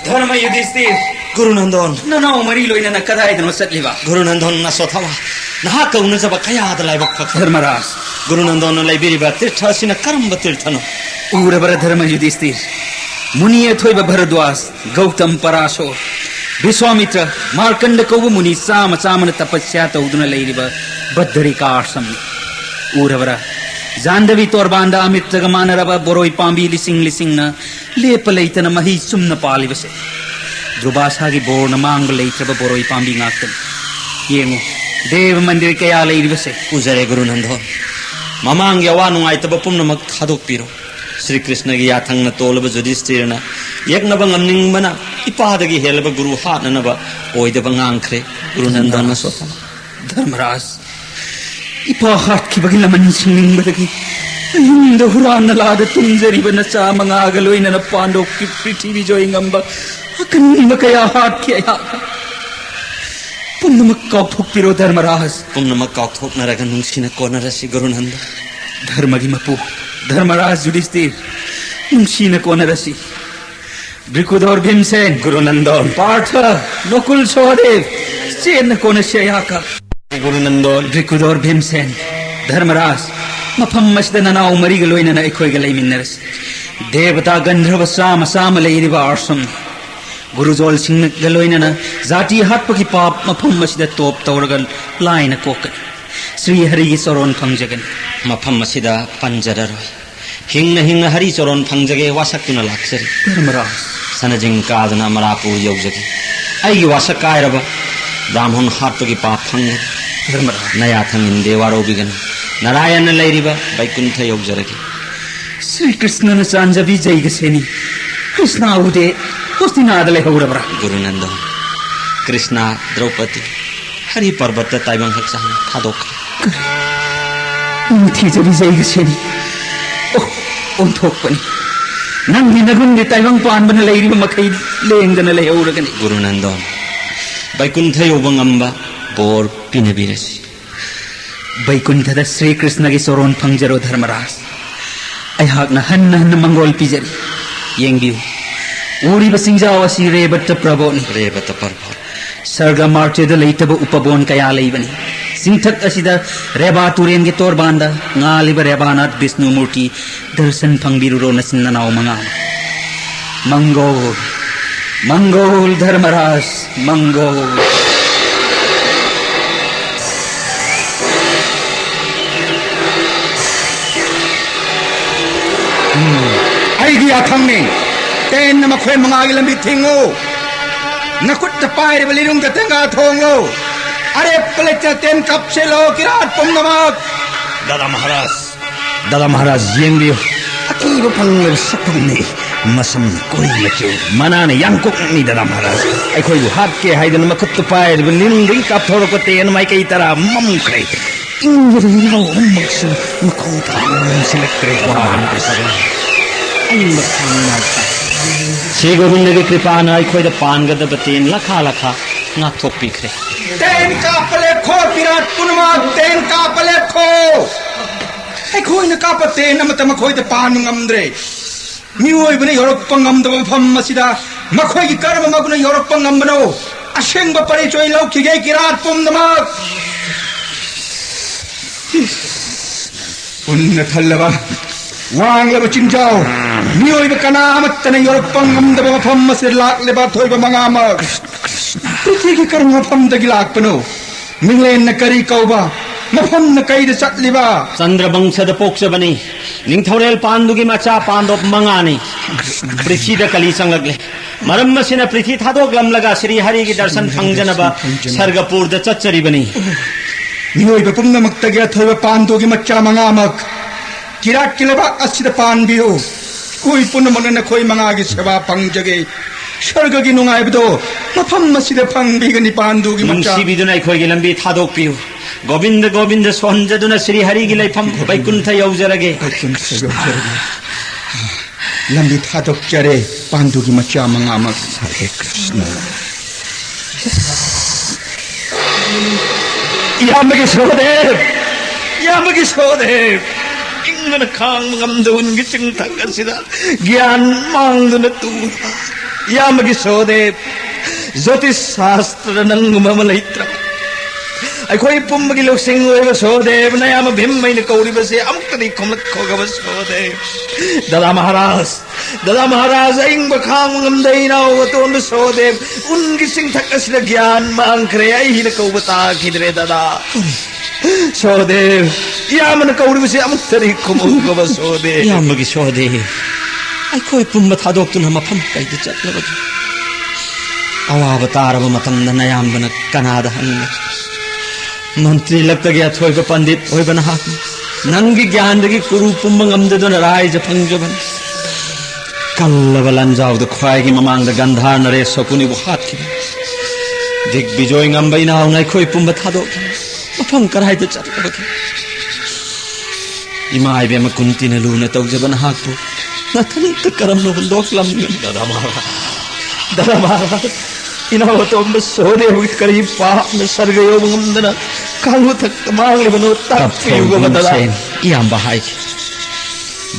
धर्म युधिष्ठिर गुरुनंदन ननाव मरी लोइना कदाइदनो सतलिबा गुरुनंदन न सोथवा नहा कौन जब कयाद लाइब धर्मराज गुरुनंदन लाइबिरिबा तीर्थ सिन करम तीर्थनो उरबर धर्म युधिष्ठिर मुनिये थोइब भरद्वाज गौतम पराशर विश्वामित्र मार्कंड कौब मुनि चाम चामन तपस्या तौदुन लैरिब बद्धरिका आश्रम उरबर जानदवी तोरबांद अमित्रग मानरब बोरोई पांबी लिसिंग लिसिंगना लेप लैतन मही सुमन पालिबसे ध्रुबासागी बोर्न मांग लैत्रब बोरोई पांबी ngaktन येंगो देव मंदिर कया लैरिबसे उजरे गुरुनंदन ममांग यवा नुंगाइतब पुमनमक थादोकपिरो श्री कृष्ण की याथंग न तोलब युधिष्ठिर न यज्ञब ngमनिंगबना इपादगी हेलब गुरु हाननब ओइदब ngankhre गुरुनंदन न सोथन धर्मराज इपा हाट की बगी लमन सिंगिंग बदगी युंद हुरान लाद तुंजरी नचा मंगाग लोइना पांडव की पृथ्वी जोइंगंब अकन कया हाट की या पुन्नमक कौथोकपिरो धर्मराज पुमनमक कौथोकनरग नुंसिन कोनरसि गुरुनंदन धर्मगी मपु धर्मराज युधिष्ठिर नुंसिन कोनरसि भृकुदोर भीमसेन गुरुनंदन पार्थ नकुल सहदेव सेन कोनस्ययाका गुरुनंदन भृकुदोर भीमसेन धर्मराज मफम मसद ननाव मरी गलोइना अखोइग लैमिन्नरस देवता गंधर्व साम साम लैरिबा आश्रम गुरुजोल सिंह गलोइना जाति हाटपकी पाप मफम मसद तोप तौरग लाइन कोकन श्री हरि की चरोन फंगजगन मफम मसिदा पंजररोय हिंग हरि चरोन फंगजगे वासक्तुन लाक्सरी धर्मराज सनजिंग कादना मरापु यौजगी आई वासक कायरब ब्राह्मण हाटपकी पाप फंग धर्मराज नया थंगिन देवारोबिगन नारायण लैरिबा वैकुंठ यौजरगी श्री कृष्ण न चांजबी जैगसेनी कृष्ण उदे होस्तिनाद लेहौरबरा गुरुनंदन कृष्ण द्रौपदी हरि पर्वत ताइबंग हक्सान थादोक थी जबी जैगसेनी ओ ओंथोकपनी नंगी नगुंदी ताइबंग पानबन लैरिबा मखै लेंगदन लेहौरगनी गुरुनंदन वैकुंठ यौबंगंबा बोर पिनबिरसी वैकुंठद श्री कृष्ण की सोरोन फंगजरो धर्मराज अहाकना हन्न हन्न मंगोल पिजरी येंगियु उरीब सिंजाव असि रेबत प्रभोनी रेबत पर्व सर्ग मार्चेद लैतब उपबोन कया लैबनी सिंथक असिदा रेबा तुरेन के तोरबांद ngaलिब रेबानाथ विष्णु मूर्ति दर्शन फंगबिरुरो नसिन्ननाव मंगा मंगोल मंगोल धर्मराज मंगोल आईगी आखंगने तेन मखोय मंगागी लंबी थिंगो नकुट पायर बलिरुंग तेंगा थोंगो अरे पलेच तेन कप से लो किरात पुंगमक दादा महाराज येंगियो अकीब फंगर सपने मसम कोई मचो मनाने यांकुक नि दादा महाराज अखोय हाथ के हाइदन मकुट पायर बलिरुंग कप थोरो को तेन माई कई तरह मम खरे इंद्रियो मक्स मखों था सिलेक्ट करे वाहन के सर श्री गोविंद की कृपा न अखोद पानगद बतेन लखा लखा ना थोपिखरे तेन का पले खो पिरात पुनमा तेन का पले खो अखोय न का पतेन मत मखोय द पान ngमद्रे मिओय बने योरक पंगम द फम मसिदा मखोय की कर्म मगुन योरक पंगम बनो अशेंग परिचय लौकिगे किरात पुमदमा उन्न थल्लवा वांगलब चिंजाओ मिओय बकना मत्तन योरक पंगम द फम मसिर लाक लेबा थोय बंगाम पृथ्वी की कर्म फम द गिलाक पनो मिलेन न करी कौबा मफम न कई द चटलिबा चंद्र वंशद पोक्ष बनी निंगथौरेल पांडुगी मचा पांडव मंगानी पृथ्वी द कली संगले मरम मसिन पृथ्वी थादोक लमलगा श्री हरि की दर्शन फंगजनबा सर्गपुर द चच्चरी बनी मिओय बपुंग मक्तगे थोय पांडुगी मच्चा मंगामक किराट किलेबा असिद पानबियो कोई पुनमन खोई मंगागी सेवा पंजगे स्वर्ग की नुंगाइबदो मफम मसिद फंगबिगनि पांदुगी मचा नुंसिबिदुना अखोइगी लंबी थादोकपियु गोविंद गोविंद सोहनजदुना श्री हरिगी लैफम वैकुंठ यौजरगे लंबी थादोकजरे पांदुगी मचा मंगामक हरे Krishna यामगी सोदेव इंगन खांग ngamdun gising tangkan sida gyan mangduna tu यामगी सोदेव ज्योतिष शास्त्र नंग ममलैत्र अखोई पुम्मगी लोकसिंग ओइब सोदेव नयाम भिम्मैन कौरिबसे अमुक्तनि खोमलक खोगब सोदेव दादा महाराज इंग बखांग ngamदैना ओतोन सोदेव उनगी सिंग थकसिदा ज्ञान मांगखरे अहिन कौबता खिदरे दादा सोदेव यामन कौरिबसे अमुक्तनि खोमलक सोदेव यामगी सोदेव अखोई पुम्म थादोक्तुना मफम कैदे चटलबगी अवाब तारब मतमद नयामबन कनादा हंग मंत्री लक्तगे अथोइब पंडित होइबन हाक नंगी ज्ञानदगी कुरु पुम्म ngamददुन रायज फंगजबन कल्लब लंजाउद ख्वाइगी ममांगद गंधार नरेश सकुनि बुहातखि दिग्विजय ngambayna उनाय खोइ पुम्म थादोक मफम कराइद चटलबगी इमा आइबेम कुंतिन लुना तौजबन हाकपु नथंत करम नो लोकलम दादा महाराज इना तो सोदे हुई करी पाप में सर्ग योग नंदना कालु तक मांगले बनो तपियुग बदला याम बहाई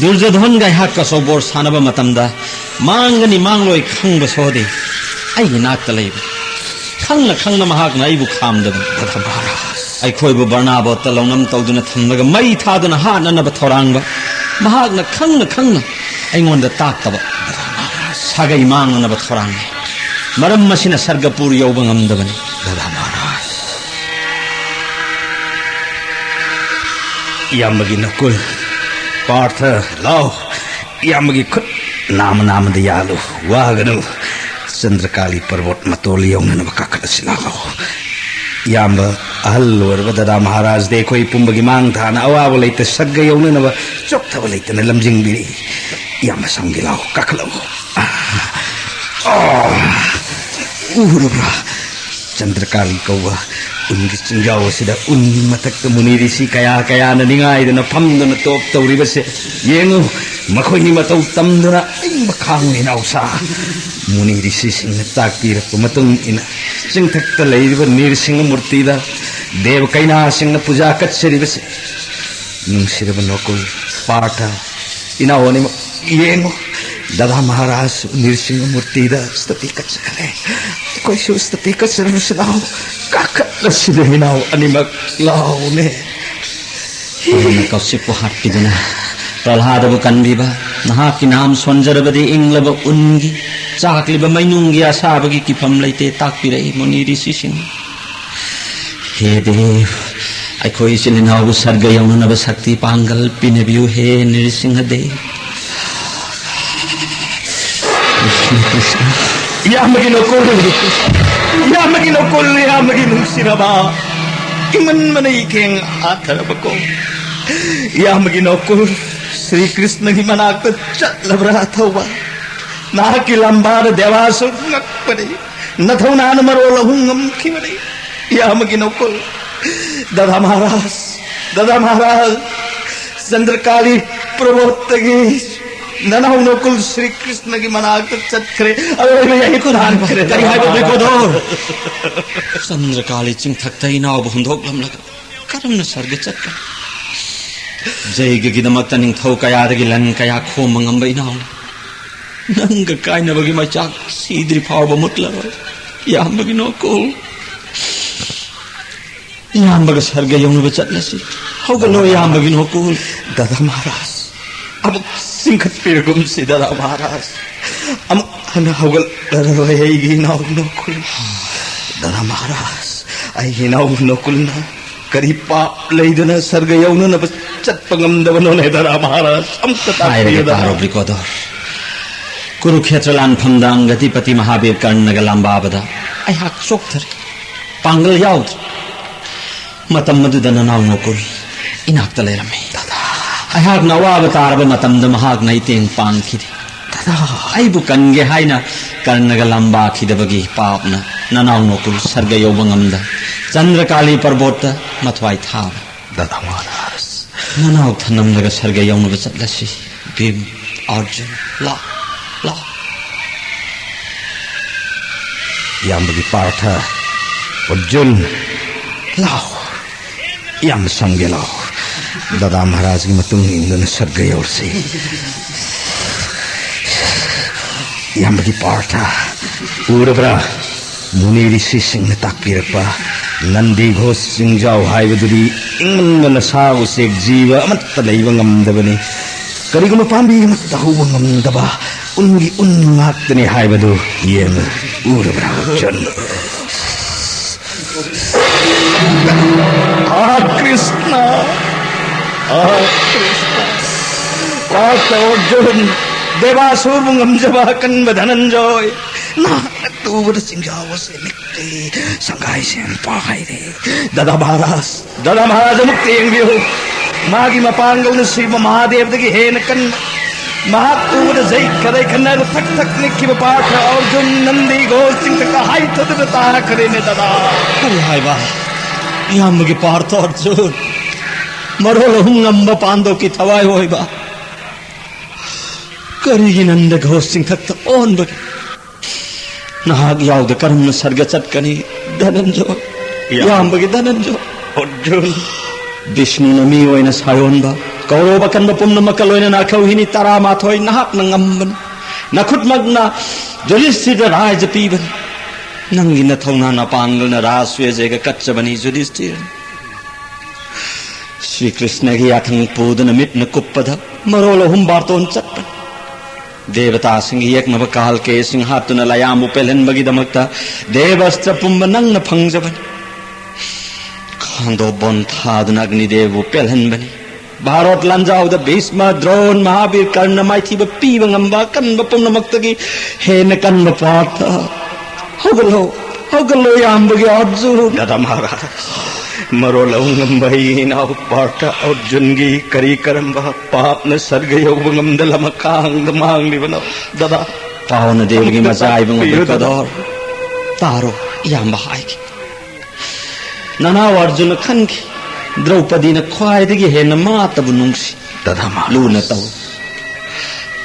दुर्योधन गाय हाक का सोबोर सानब मतमदा मांगनी मांगलोय खंग सोदे आई नाक तलैब खंग महाक नाइबु खामदब दादा महाराज आई खोइबु बर्नाबो तलौनम तौदुना थमलग मई थादुना हाननब थोरांगबा महाक न खंग अइंगोंदा ताक्तब सागै मांगनब थोरांग मरम मसिना सर्गपुर यौब ngamदबनि दादा महाराज यामगी नकुल पार्थ लाओ यामगी खुद नाम द यालु वागनु चंद्रकाली पर्वत मतोल यौननब काखलसिलाओ याम अहल ओरब दादा महाराज देखो पुंबगी मांग थाना अवाब लैते सग्ग यौननब चोक्थब लैतन लमजिंगबिरी याम संगिलाओ काखलौ उरुब्रा चंद्रकाली कौवा उनकी चिंगाव सिदा उन मतक मुनि ऋषि कया न निगाइदन फमदन तोप तौरिबसे येंगु मखोइनि मतौ तमदना इंब खांगनि नाउसा मुनि ऋषि सिंह ताकपिरक मतुंग इन चिंथक्त लैरिब निरसिंह मूर्तिदा देव कैना सिंह पूजा कच्चरिबसे नुंसिरब नकुल पाठ इना होनि येंगु दादा महाराज निरसिंह मूर्तिदा स्तुति कच्चरे कोई सु स्तुति कच्चरसलाओ काखलसिदेनाओ अनिमक लाओने न कौशिकु हाटपिदुना प्रहलादबु कनबिबा नहाकी नाम सोंजरबदि इंगलब उनगी चाकलिब मैनुंगी आसाबगी किफम लैते ताकपिरै मुनि ऋषि सिंह हे देव अखोई सिलिनाबु सर्ग यौननब शक्ति पांगल पिनबियु हे नृसिंह देव यामगी नुंसिरबा इमन मनई केंग आथरबको यामगी नकुल श्री कृष्ण की मनाक चलबरा थौबा नाकी लंबार देवासु नकपरे नथौनान मरोल हुंगम खिवरे यामगी नकुल दादा महाराज चंद्रकाली प्रवोत्तगी ननौ नकुल श्री कृष्ण की मनाक चतरे अरे यही को दान करे करी हाय बे को दो चंद्रकाली चिंथक्तै नाव बुंदोक लमलग करमन सर्ग चक्क जयगी गिदमक्ता निंथौ कयादगी लन कया खोम ngambai नाव नंग कायनबगी मचाक सीद्रि फाव मुतलरो यामगी नकुल यामबग सर्ग यौनब चटलसी हौगलो यामगी नकुल दादा महाराज अब सिंखत पिरगुम से दादा महाराज हम हन हौगल ररोयगी नाव नकुल दादा महाराज आई नाव नकुल ना करी पाप लैदना सर्ग यौनब चटपंगमदबनो ने दादा महाराज हम तारोब्रिकोदर कुरुक्षेत्र लानफमदांग गतिपति महावीर कर्णग लंबाबदा अयहाक चोक्थरे पांगल याउद मतम मदुदन नाव नकुल इनाक्ता लेरमे दादा अहाक नवाब तारब मतम द महाक नै तेंग पांग खिदे दादा आई बु कनगे हाइना कर्नग लंबा खिदबगी पापना ननाव नोकुल सर्ग योबंगमदा चंद्रकाली पर्वत मथवाई था दादा महाराज ननाव थनम लगा सर्ग यौन बचतलसी भीम अर्जुन ला ला यामबगी पार्थ अर्जुन लाओ याम संगे लाओ दादा महाराज की मतुंग इंदन सर्ग यौरसे यामबगी पार्थ उरब्रा मुनि ऋषि सिंह ताकपिरपा नंदी घोष सिंजाव हाइबदुदी इंगन सा उसे जीव अमत लैब ngамदबने करिगुनो पांबी मत हौब ngамदबा उनगी उन ngakतने हाइबदु येम उरब्रा अर्जुन कृष्ण अर्जुन देवासुर ngамजबा कनब धनंजय ना तूर सिंगाव से निकते संगाई से पाई रे दादा महाराज मुक्ति एंगियो मागी मपांगल श्री महादेव दगी हेन कन महातूर जय करे कन्नर थक थक निखि पाठ अर्जुन नंदी घोष सिंह का हाई थद बता करे ने दादा अरे हाय बा यामगी पार्थ अर्जुन मरोल हुंगंब पांदो की थवाय होय बा करी नंद घोष सिंह थक ओन बग नाग यावद कर्म सर्ग चटकनी धनंजय यामगी धनंजय अर्जुन विष्णु नमी ओइन सायोन बा कौरव कन्ब पुम्न मकलोइन नाखौहिनी तारा माथोय नाहक नंगम्बन नखुट मग्ना जुलिस्थिर राज पीबन नंगी न थौना न पांगल न रासवे जेग कच्च बनी जुलिस्थिर श्री कृष्ण की अथंग पूदन मिट न कुप्पद मरोल हुम बार्तोन चट्पन देवता सिंह एक नव काल के सिंहातुन लयाम उपेलन बगी दमकता देवस्त्र पुंब नंग न फंगजबन खांदो बन थादन अग्निदेव उपेलन बनी भारत लंजाउद भीष्म द्रोण महावीर कर्ण माइथीब पीब ngamba कन्ब पुम्नमक्तगी हेन कन्ब पार्थ होगलो यामबगी अर्जुन दादा महाराज मरोल ngambay na पार्थ अर्जुन की करी करम पाप न सर्ग योग ngамदल मकांग मांग लिबनो दादा पावन देवगी मचाई बंग कदर तारो याम हाय नना अर्जुन खनकी द्रौपदी न ख्वाइदगी हेन मातबु नुंगसी दादा लून तौ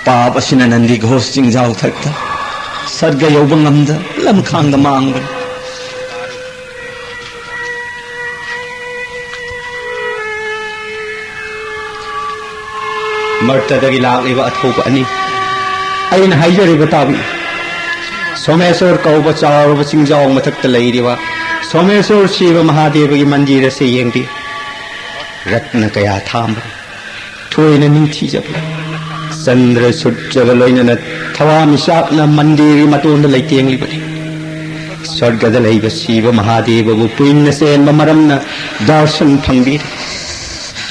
पाप असिन नंदी घोष चिंजाव थकता सर्ग यौब ngамद लमखांग मांगबन मर्तदगी लाग अथोब अनी अन हाइजरीब ताबी सोमेश्वर कौब चाव चिंजाव मथक्ता लेरिब सोमेश्वर शिव महादेव की मंदिर से येंगी रत्न कया थाम थोइन निंथीजब चंद्र सूर्य लोइनन थवामिसापन मंदिर मतोन लेतेंगलिबनी स्वर्गद लेब शिव महादेव बु पुइन सेन मरमन दर्शन फंगबी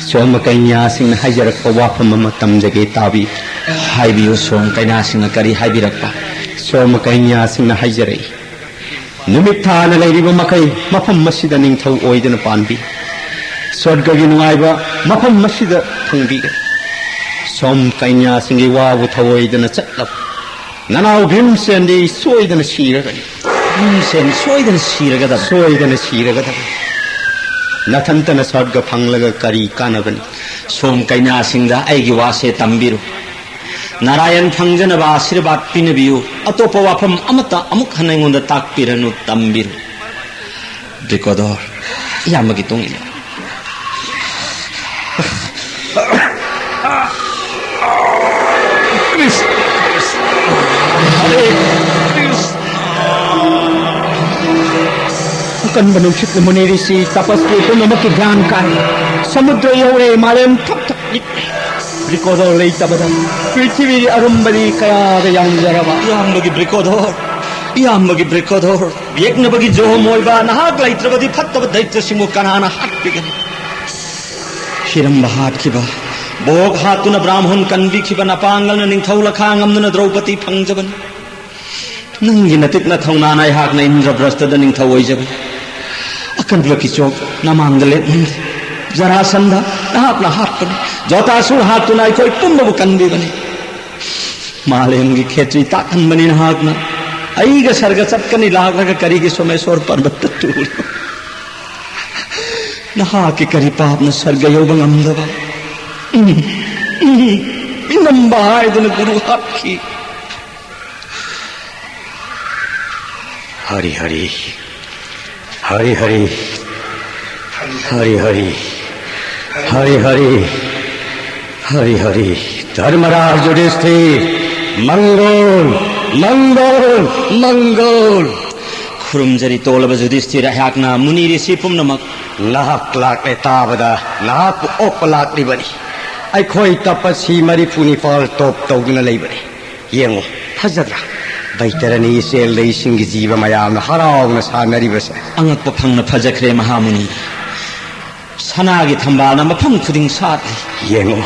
सोम कन्या सिंह हाइजरक वाफम मतम जगे ताबी हाइबियो सोम कन्या सिंह करी हाइबिरक्पा सोम कन्या सिंह हाइजरई नुमित थाना लेरिब मखै मफम मसिद निंथौ ओइदन पानबी स्वर्गगी नुआइबा मफम मसिद फंगबी सोम कन्या सिंह वाबु थवोइदन चटलब ननाव भीमसेन सोइदन सीरगनी भीमसेन सोइदन सीरगदा नथंतन स्वर्ग फंगलग करी कानबनी सोम कन्या सिंह आइगी वासे तंबिरु नारायण फंगजनबा आशीर्वाद पिनबियु अतोप वाफम अमता अमुक हनैंगोंद ताकपिरनु तंबिरु ब्रिकोदर यामगी तुंगिला कन बनुषित मुनि ऋषि तपस्वी पुनमक ध्यान काय समुद्र यौरे मालेम थप थप ब्रिकोदर लेतबद पृथ्वी अरुंबरी कया यांजरबा यामगी ब्रिकोदर येकनबगी जो मोइबा नहाक लैत्रबदी फत्तब दैत्य सिंह कनाना हाटपिगन हिरंब हाटखिबा बोग हातुन ब्राह्मण कनबिखिबा नपांगल निंथौ लखांगमन द्रौपदी फंगजबन नंगी नतिक न थौनाना हाक न इंद्रप्रस्थद निंथौ ओइजबन अकन ब्लकी चौक नमांगले जरासंध नहाक न हाटपन जोतासुर हातुना अखोई पुम्बबु कनबीबनी मालेमगी खेत्री ताकनबनी हाकना अईगा सर्ग चटकनी लागलगा करीगी सोमेश्वर पर्वत टूर नहाकी करी पापना सर्ग यौबा ngamdaba इनंबा हायदुना गुरु हाकी हरि हरि हरि हरि हरि हरि हरि हरि हरि हरि धर्मराज युधिष्ठिर मंगल मंगल मंगल खुरुमजरी तोलब युधिष्ठिर हाकना मुनि ऋषि पुम्नमक नाहक लाकले ताबदा नाहक ओप लाकलिबनी अखोई तपसी मरिफुनी फल टॉप तौदुना लेबनी येंगो फजद्रा बैतरनी सेल लैसिंगी जीव मयाम हरावना सानरिबसे अंगक फंगना फजखरे महामुनि सनागी थंबाना मफम खुदिंग साथली येंगो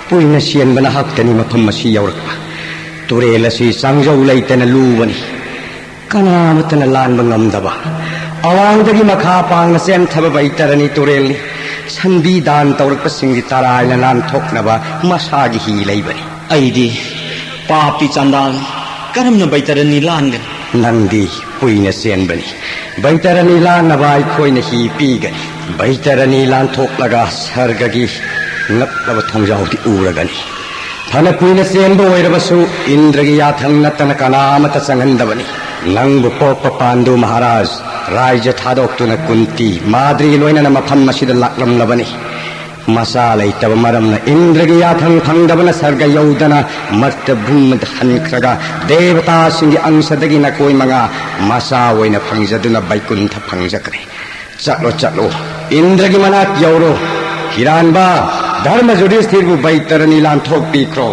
पुइना सियनबना हक्तनी मफम मसी यौरकपा तुरेलसी संजौ लैतना लूबनी कनामतना लानबा ngamdaba अवांगदगी मखा पांगना सेमथब बैतरनी तुरेलनी संबी दान तौरकपसिंगी तरायना लान थोकनबा मसागी ही लैबनी अईदी पापी चंदाल करमना बैतरनी लानगन नंदी पुइना सेनबनी बैतरनी लानबा अखोइना ही पीगनी बैतरनी लान थोकलगा सर्गगी नपलब थोंजाउदी उरगनी फन कुइना सेनबो ओइरबसु इंद्रगी याथंग नतन कनामत संगंदबनी नंगबु पोप पांडु महाराज राज्य थादोक्तुना कुंती माद्री लोइना मफम मसिद लाक्लमलबनी मसा लैतब मरमना इंद्रगी याथंग फंगदबना सर्ग यौदना मर्त भूमद हनख्रगा देवता सिंगी अंशदगी नकोइ मंगा मसा ओइना फंगजदुना बैकुंठ फंगजकरे चलो चलो इंद्रगी मनाक यौरो हिरानबा धर्म युधिष्ठिरबु बैतरनी लांथोक पीख्रो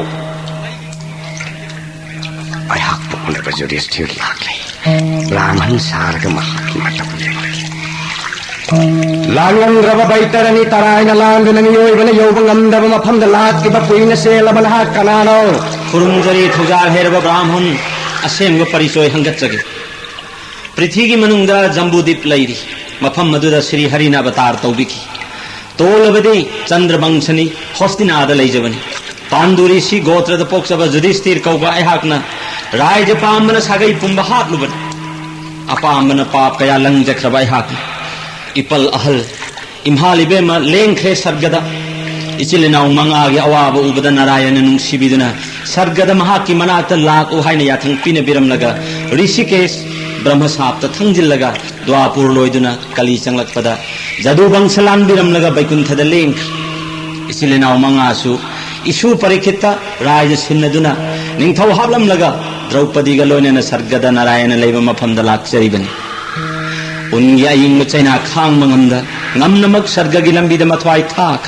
अयाक पुनब युधिष्ठिर लागले ब्राह्मण सारग महाकी मतबले लांगंद्रब बैतरनी तरायना लांगना मियोइबना यौबा ngamdaba मफमदा लातकिबा पुइना सेलबना हा कनानो खुरुमजरी थुजार हेरब ब्राह्मण असेंग परिचय हंगचगे पृथ्वीगी मनुंगदा जंबूदीप लैरी मफम मदुदा श्री हरिना अवतार तौबिकी तोलबदी चंद्रवंशनी हस्तिनाद लैजबनी पांडुरी सी गोत्रद पोक्सब युधिष्ठिर कौबा अहाकना राज्य पामबना सागै पुंबा हातलुबनी अपामबना पाप कया लंगजख्रब अहाकना इपल अहल इम्हालिबेम लेंख्रे सर्गदा इचिलिनाउ मंगागी अवाब उबदा नारायण नुंसिबिदुना सर्गदा महाकी मनात लाक उहाइना याथंग पिन बिरमलगा ऋषिकेश ब्रह्मसाप्त थंजिलगा द्वापुर लोइदुना कली चंगलकपदा जदु बंसलान बिरमलगा बैकुंठदा लेंख इचिलिनाउ मंगासु इशु परिखिता राज सिन्नदुना निंथौ हाबलमलगा द्रौपदीगा लोइना सर्गदा नारायण लैब मफमदा लाक्चरिबनी उनगी अयिंग चैना खांग मंगमदा ngamnamak sargagi lambida mathwai thak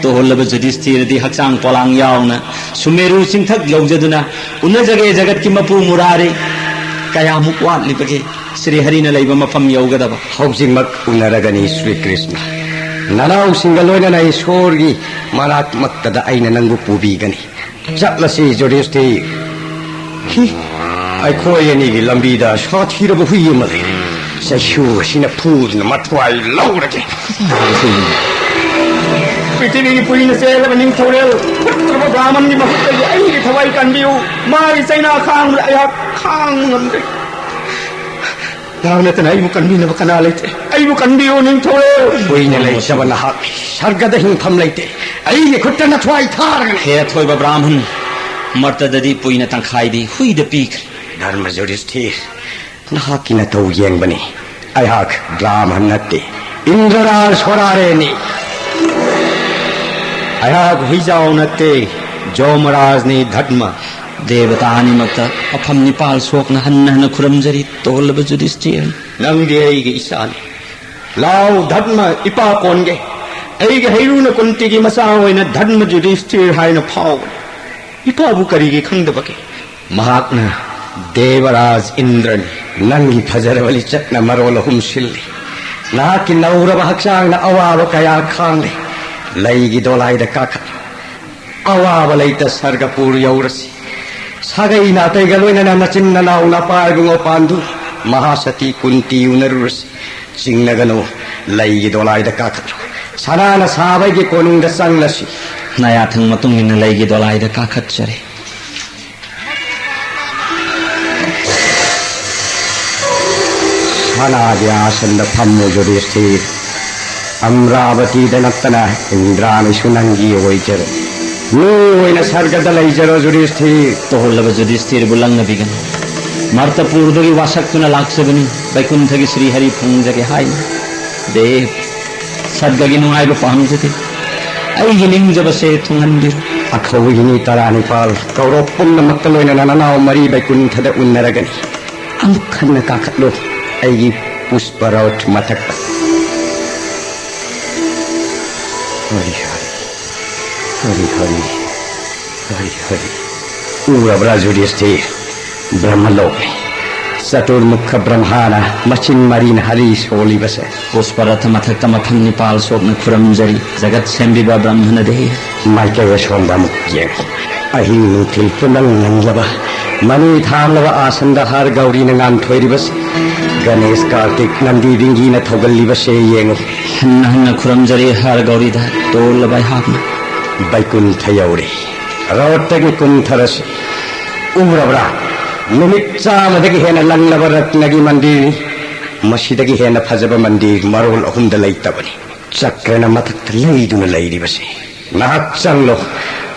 तोहलब युधिष्ठिरदी हक्चांग पोलांग यावना Sumeru सिंथक यौजदुना उन जगे जगत की मपु मुरारे कयामुक वाटलिबगे श्री हरिना लैब मफम यौगदब हौजिंगमक उनरगनी श्री कृष्ण ननाउ सिंगलोइना ईश्वरगी मनात्मकतदा अइना नंगु पुबीगनी चटलसी युधिष्ठिर ही अखोयनीगी लंबीदा साथीरब हुइमले सशु सिना फूदना मथवाई लौरगे पृथ्वी की पुरी सेलब निंथौरेल पुत्रब ब्राह्मण की महुत्तगी अइगी थवाई कनबियु मारी चैना खांग अयाक खांग ngamdre नावनतन अइबु कनबिनब कना लैते अइबु कनबियु निंथौरेल पुइना लैसबना हाक सर्गदा हिंफम लैते अइगी खुट्टना थवाई थारगन हे थोइबा ब्राह्मण मर्तददी पुइना तंखाइदी हुइद पीख धर्म युधिष्ठिर नहाकी नतौ येंगबनी अयाक ब्राह्मण नत्ते इंद्रराज स्वरारेनी अयाग हुइजाओ नत्ते जोमराजनी धर्म देवतानी मत अफम निपाल सोकन हन्न खुरमजरी तोलब युधिष्ठिर नंदी अइगे ईशान लाओ धर्म इपा कोनगे अइगे हैरुन कुंतीगी मसा होइना धर्म युधिष्ठिर हाइना फाव इपाबु करिगे खंगदबके महात्मा देवराज इंद्रन नंगी फजरवली चटना मरोल हुमसिल्ली नाकी नौरब हक्सांगना अवाब कया खांगे लैगी दोलाइदा काखा अवाब लैता सर्गपुर यौरसी सागै नातैगा लोइना नचिन ननाउ नपाइबुंगो पांडु महासती कुंती उनरुरसी चिंगनगनो लैगी दोलाइदा काखा सनाना साबैगी कोनुंगदा संगलसी nayathang matung ina laigi dolai da kakhatchare Sanagi asanda pammu Yudhishthir Amravati danaktana Indrani sunangi oijara Nuina sargada laijara Yudhishthir tohlaba Yudhishthir bulang nabigan Martapur dogi wasaktuna laksabani Vaikuntha gi Sri Hari phungjage hai Dev sadgagi nungai ba pamjate ai gining jabase thungandir Akhawini taranipal Kaurop punnamakta loina nananaw mari Vaikuntha da unnaragani Amukhanna kakatlo Aigi pusparot matak Hari Hari Hari Hari Hari Urabra Yudhishthir Brahmaloki Satur Mukha Brahmana Machin Marin Hari Soli Basa pusparatha mathakta mapham nipal sokna khuramjari jagat sembiba brahmana dehi Maika Yashomba Mukye Ahin Nutil Punang Nanglaba Mani Thamlava Asanda Har Gauri Nangan Thoiribas Ganesh Kartik Nandi Dingi na Thogali Base Yengo hanna hanna khuramjari har gauri da tollabai hapna Vaikuntha Yauri Rawatagi Kuntharas Urabra Numit Samadagi Hena Langlava Ratnagi Mandiri Masidagi Hena Phajaba Mandir Marol Ahumda Laitabani Chakrana Matak Laiduna Laidi Base Nahak Changlo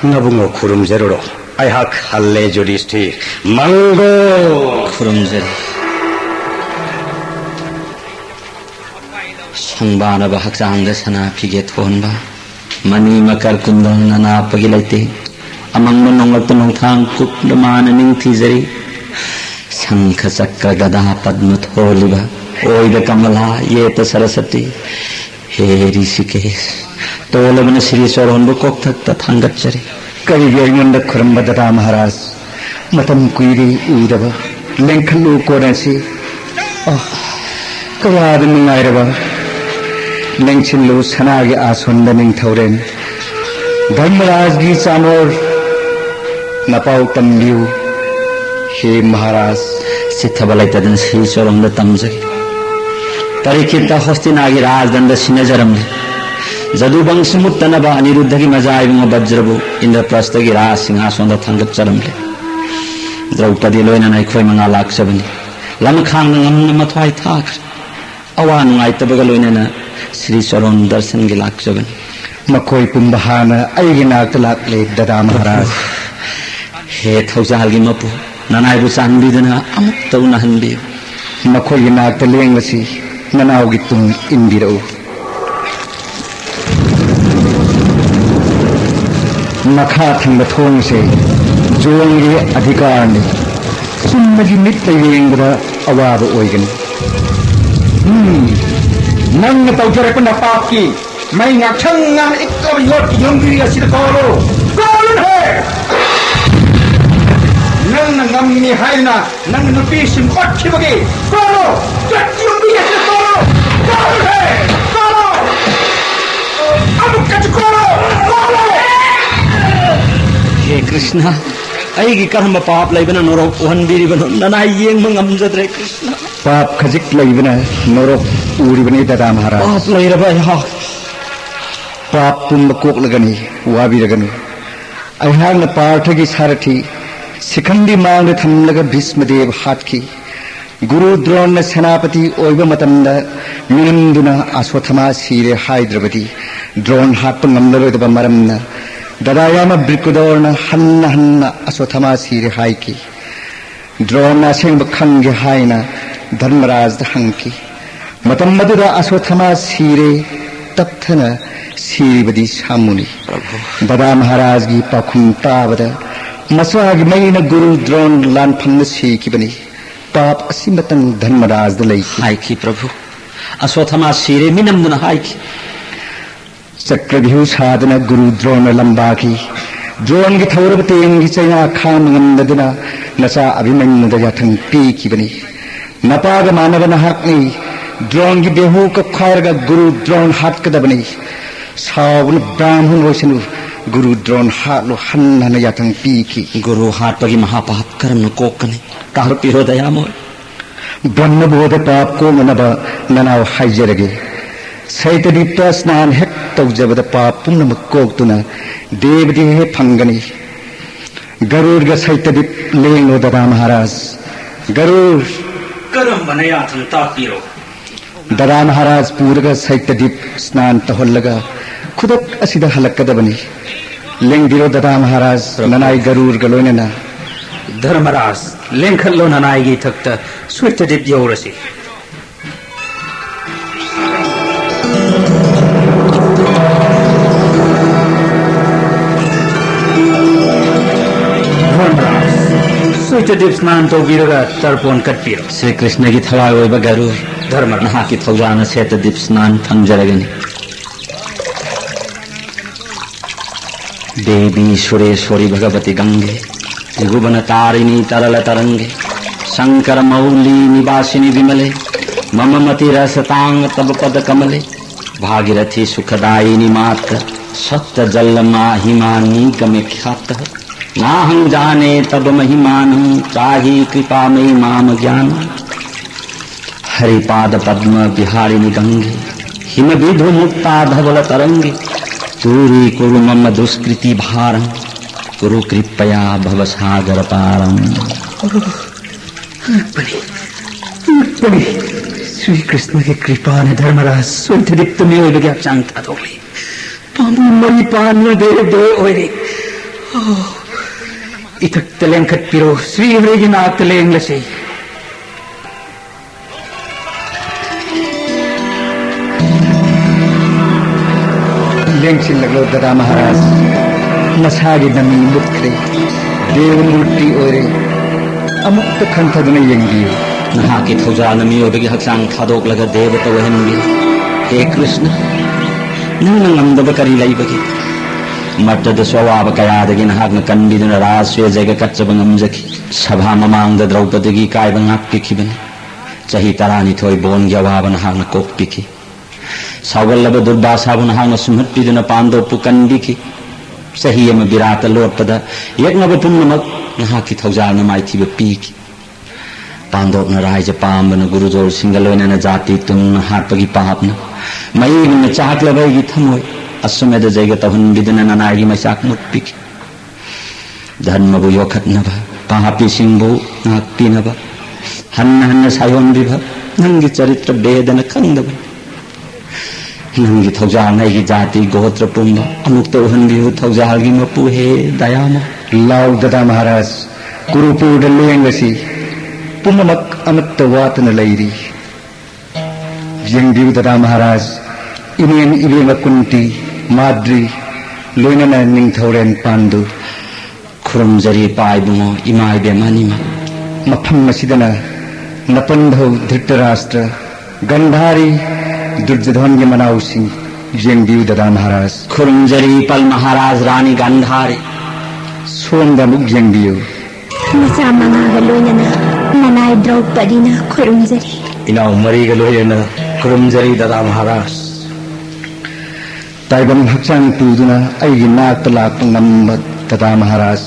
Nabungo Kurum Zeruro Ayhak Halle Yudhishthir Mango khuramjari sangbana ba hakchang da sana phige thonba mani makar kundal nana pagilaite amang nongal tunong thang kuk damana ning thijari sankha chakra gada padma tholiba oida kamala yeta sarasati he rishikesh tolabana Sri Saron bu kok thakta thangachari Kari Yermunda Kurambadata Maharaj Matam Kuiri Udava Lenkalu Kodansi Oh Kawad Ningairava Lenkchilu Sanagi Asunda Ning Thoren Dharmaraj Gi Samor Napau Tambiu He Maharaj sithabalaita dan Sri Saron da tamjagi tarikita hostinagi rajdanda sinajaramle Jadubang Sumuttanaba Aniruddhagi Majayunga Vajrabu Indraprasthagi Raj Singhasanda Thangapcharamle Draupadi loina naikhoi manga laksabani lamkhang ngamna mathwai thak awa nungai tabaga loina na Sri Saron darshan gi laksabani Makoi Pumbahana Aigi Nakta Lakle Dada Maharaj he thaujalgi mapu nanai bu chanbidana amuk tauna hanbi Makoi Nakta Lengwasi Nanaugi Tung Indirau Makha Thangba Thong Se Jongi Adhikarni Summagi Mitta Yengra Awaba Oigan Nang Taujare Puna Paki May Nakangam Ikko Yot Yongri Asida Kolo Golun He Nang Nangami Haina Nang Nupisim Otchibagi Kolo Gat Yongri Asida Kolo Golun He Kolo Amuk Kolo Kolo he Krishna aigi karma paap laibana norok ohanbiribana nanai yengma ngamjadre Krishna Paap Khajik Laibana Norok Uribani Dada Maharaj paap lairaba ya Paap Pumba Kok Lagani Wabi Lagani Ayhana Parthagi Sarathi Sikhandi Mangda Thamlaga Bhismadev Hatki Guru Drona Senapati Oiba Matamda Minamduna Aswathama Sire Hyderabadi Drone Hatpangamdava Maramna Dadayama Brikudorna Hanna Hanna Aswathama Sire Haiki Drona Singba Khangi Haina Dharmaraj Hanki Matammadura Aswathama Sire Tapthana Siribadi Samuni Dada Maharaj Gi Pakhum Tabada Maswagi Maina Guru Drone Lan Phamna Sikibani Pap Asimatang Dharmaraj Laiki haiki prabhu aswathama sire minamduna haiki Sakradhu Sadhana Guru Drona Lambaki Drone Gi Thaurabati Engi Chaya Kham Ngamdaduna Nasa Abhimanyu Yathang Piki Bani Napaga Manavana Hakni Drone Gi Behu Ka Khairaga Guru Drone Hatkadabani Sawun Brahman Vosinu Guru Drone Hatlo Hanna Yathang Piki guru hatpagi mahapap karam kokani kahar pirodayamo Brahma Bodha Pap Ko Manaba Nanao Haijarage Saitadi Prasnan Hek तौजबद पाप पुनमक कोक्तुना देवदी हे फंगनी गरुड़ ग सैतदीप लेंगो ददा महाराज गरुड़ करम बनया थन तापीरो ददा महाराज पूरग सैतदीप स्नान तहलगा खुदक असिदा हलक्कदबनी लेंगदिरो ददा महाराज ननाई गरुड़ ग लोइनना धर्मराज लेंखलो ननाईगी थक्त स्वेतदीप यौरसी स्वेतदीप स्नान तौबीरगा तर्पण कटपीरो श्री कृष्ण की थवाई ओइबा गरुड़ धर्मराज नहा की थौजाना स्वेतदीप स्नान फंगजरगनी देवी सुरेश्वरी भगवती गंगे त्रिभुवन तारिणी तरल तरंगे शंकर मौली निवासिनी विमले मम मति रसतांग तब पद कमले भागीरथी सुखदायिनी मात्र सत्य जल माहिमानी गमे ख्यात नाहं जाने तब महिमान चाही कृपा मई माम ज्ञान हरिपाद पद्म विहारिणी गंगे हिम विधु मुक्ता धवल तरंगे दूरी कुरु मम दुष्कृति भारं कुरु कृपया भव सागर पारम श्री कृष्ण की कृपा ने धर्मराज स्वेतदीप तुम्हें ओइबा क्या चांगता दोले पामु मई पान दे दे ओइरे इतक तलें कटपीरो श्री हरि नाथ तलें लसे लेंगसिन लगलो ददा महाराज मसागी नमी मुत्रे देव मूर्ति ओरे अमुक्त खंथदुना यंगियो नहा की थौजा नमी ओइबा की हक्सांग थादोक लगा देव तवहनगे हे कृष्ण नंग नंगदब करी लैबगी मर्तद स्वभाव कयादगी नहाकन कन्बिदुना राजस्व जगह कच्चब ngमजखी सभा ममांग द्रौपदी कायब ngakpikhibani चाही तरानिथोय बोन गवाब नहाकन कोकपिखी सावल्लब दुर्वासाबु नहाकन सुमहत्पिदुना पांडवपु कन्बिखी सही में विराट लोटपद यज्ञब पुण्यमक नहाकी थौजान माइथिब पीखी पांडवना राज पांबन गुरुजोर सिंगलोयना जाति तुम हाटपगी पापन मई में चाकलबैगी थमोय असमेद जैग तहन बिदना ननागी मसाक मुत्पिक धर्मबु योखत्नब पापी सिंबु नाक्पिनब हन्न हन्न सायोन बिभ नंगी चरित्र वेदन खंदब नंगी थौजा नैगी जाति गोत्र पुंब अमुक्त ओहन बिहु थौजागी मपु हे दयाम लाउ ददा महाराज कुरुपुर लेंगसी पुनमक अमत वातन लैरी यंगदिव ददा महाराज इनियन इबेम कुंती माद्री लोइनना निंगथौरेन पांडु खुरमजरी पाइबुंगो इमाय बेमानिमा मफम मसिदना नपंधौ धृतराष्ट्र गंधारी दुर्योधन के मनाउ सिंह यंगदिव ददा महाराज खुरमजरी पल महाराज रानी गंधारी सोंदमुक यंगदिव मसा मंगा लोइनना ननाई द्रौपदीना खुरुमजरी इनाउ मरी गलोयना खुरमजरी ददा महाराज ताइबम हक्सांग तुदुना अइगी नाक लाक ngamba ददा महाराज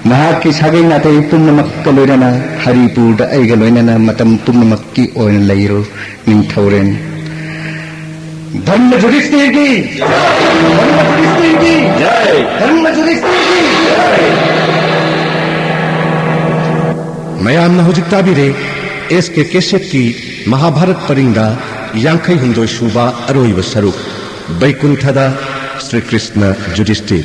नहाकी सागै नातै पुण्यमक लोइनना हरिपुर अइगा लोइनना मतम पुण्यमक की ओइन लैरो निंगथौरेन धर्म युधिष्ठिर की जय धर्म युधिष्ठिर की जय मयामना हुजिक ताबिरे एस के केसेट की महाभारत परिंदा यांखै हुंदोय सुबा अरोइब सरुक बैकुंठदा श्री कृष्ण युधिष्ठिर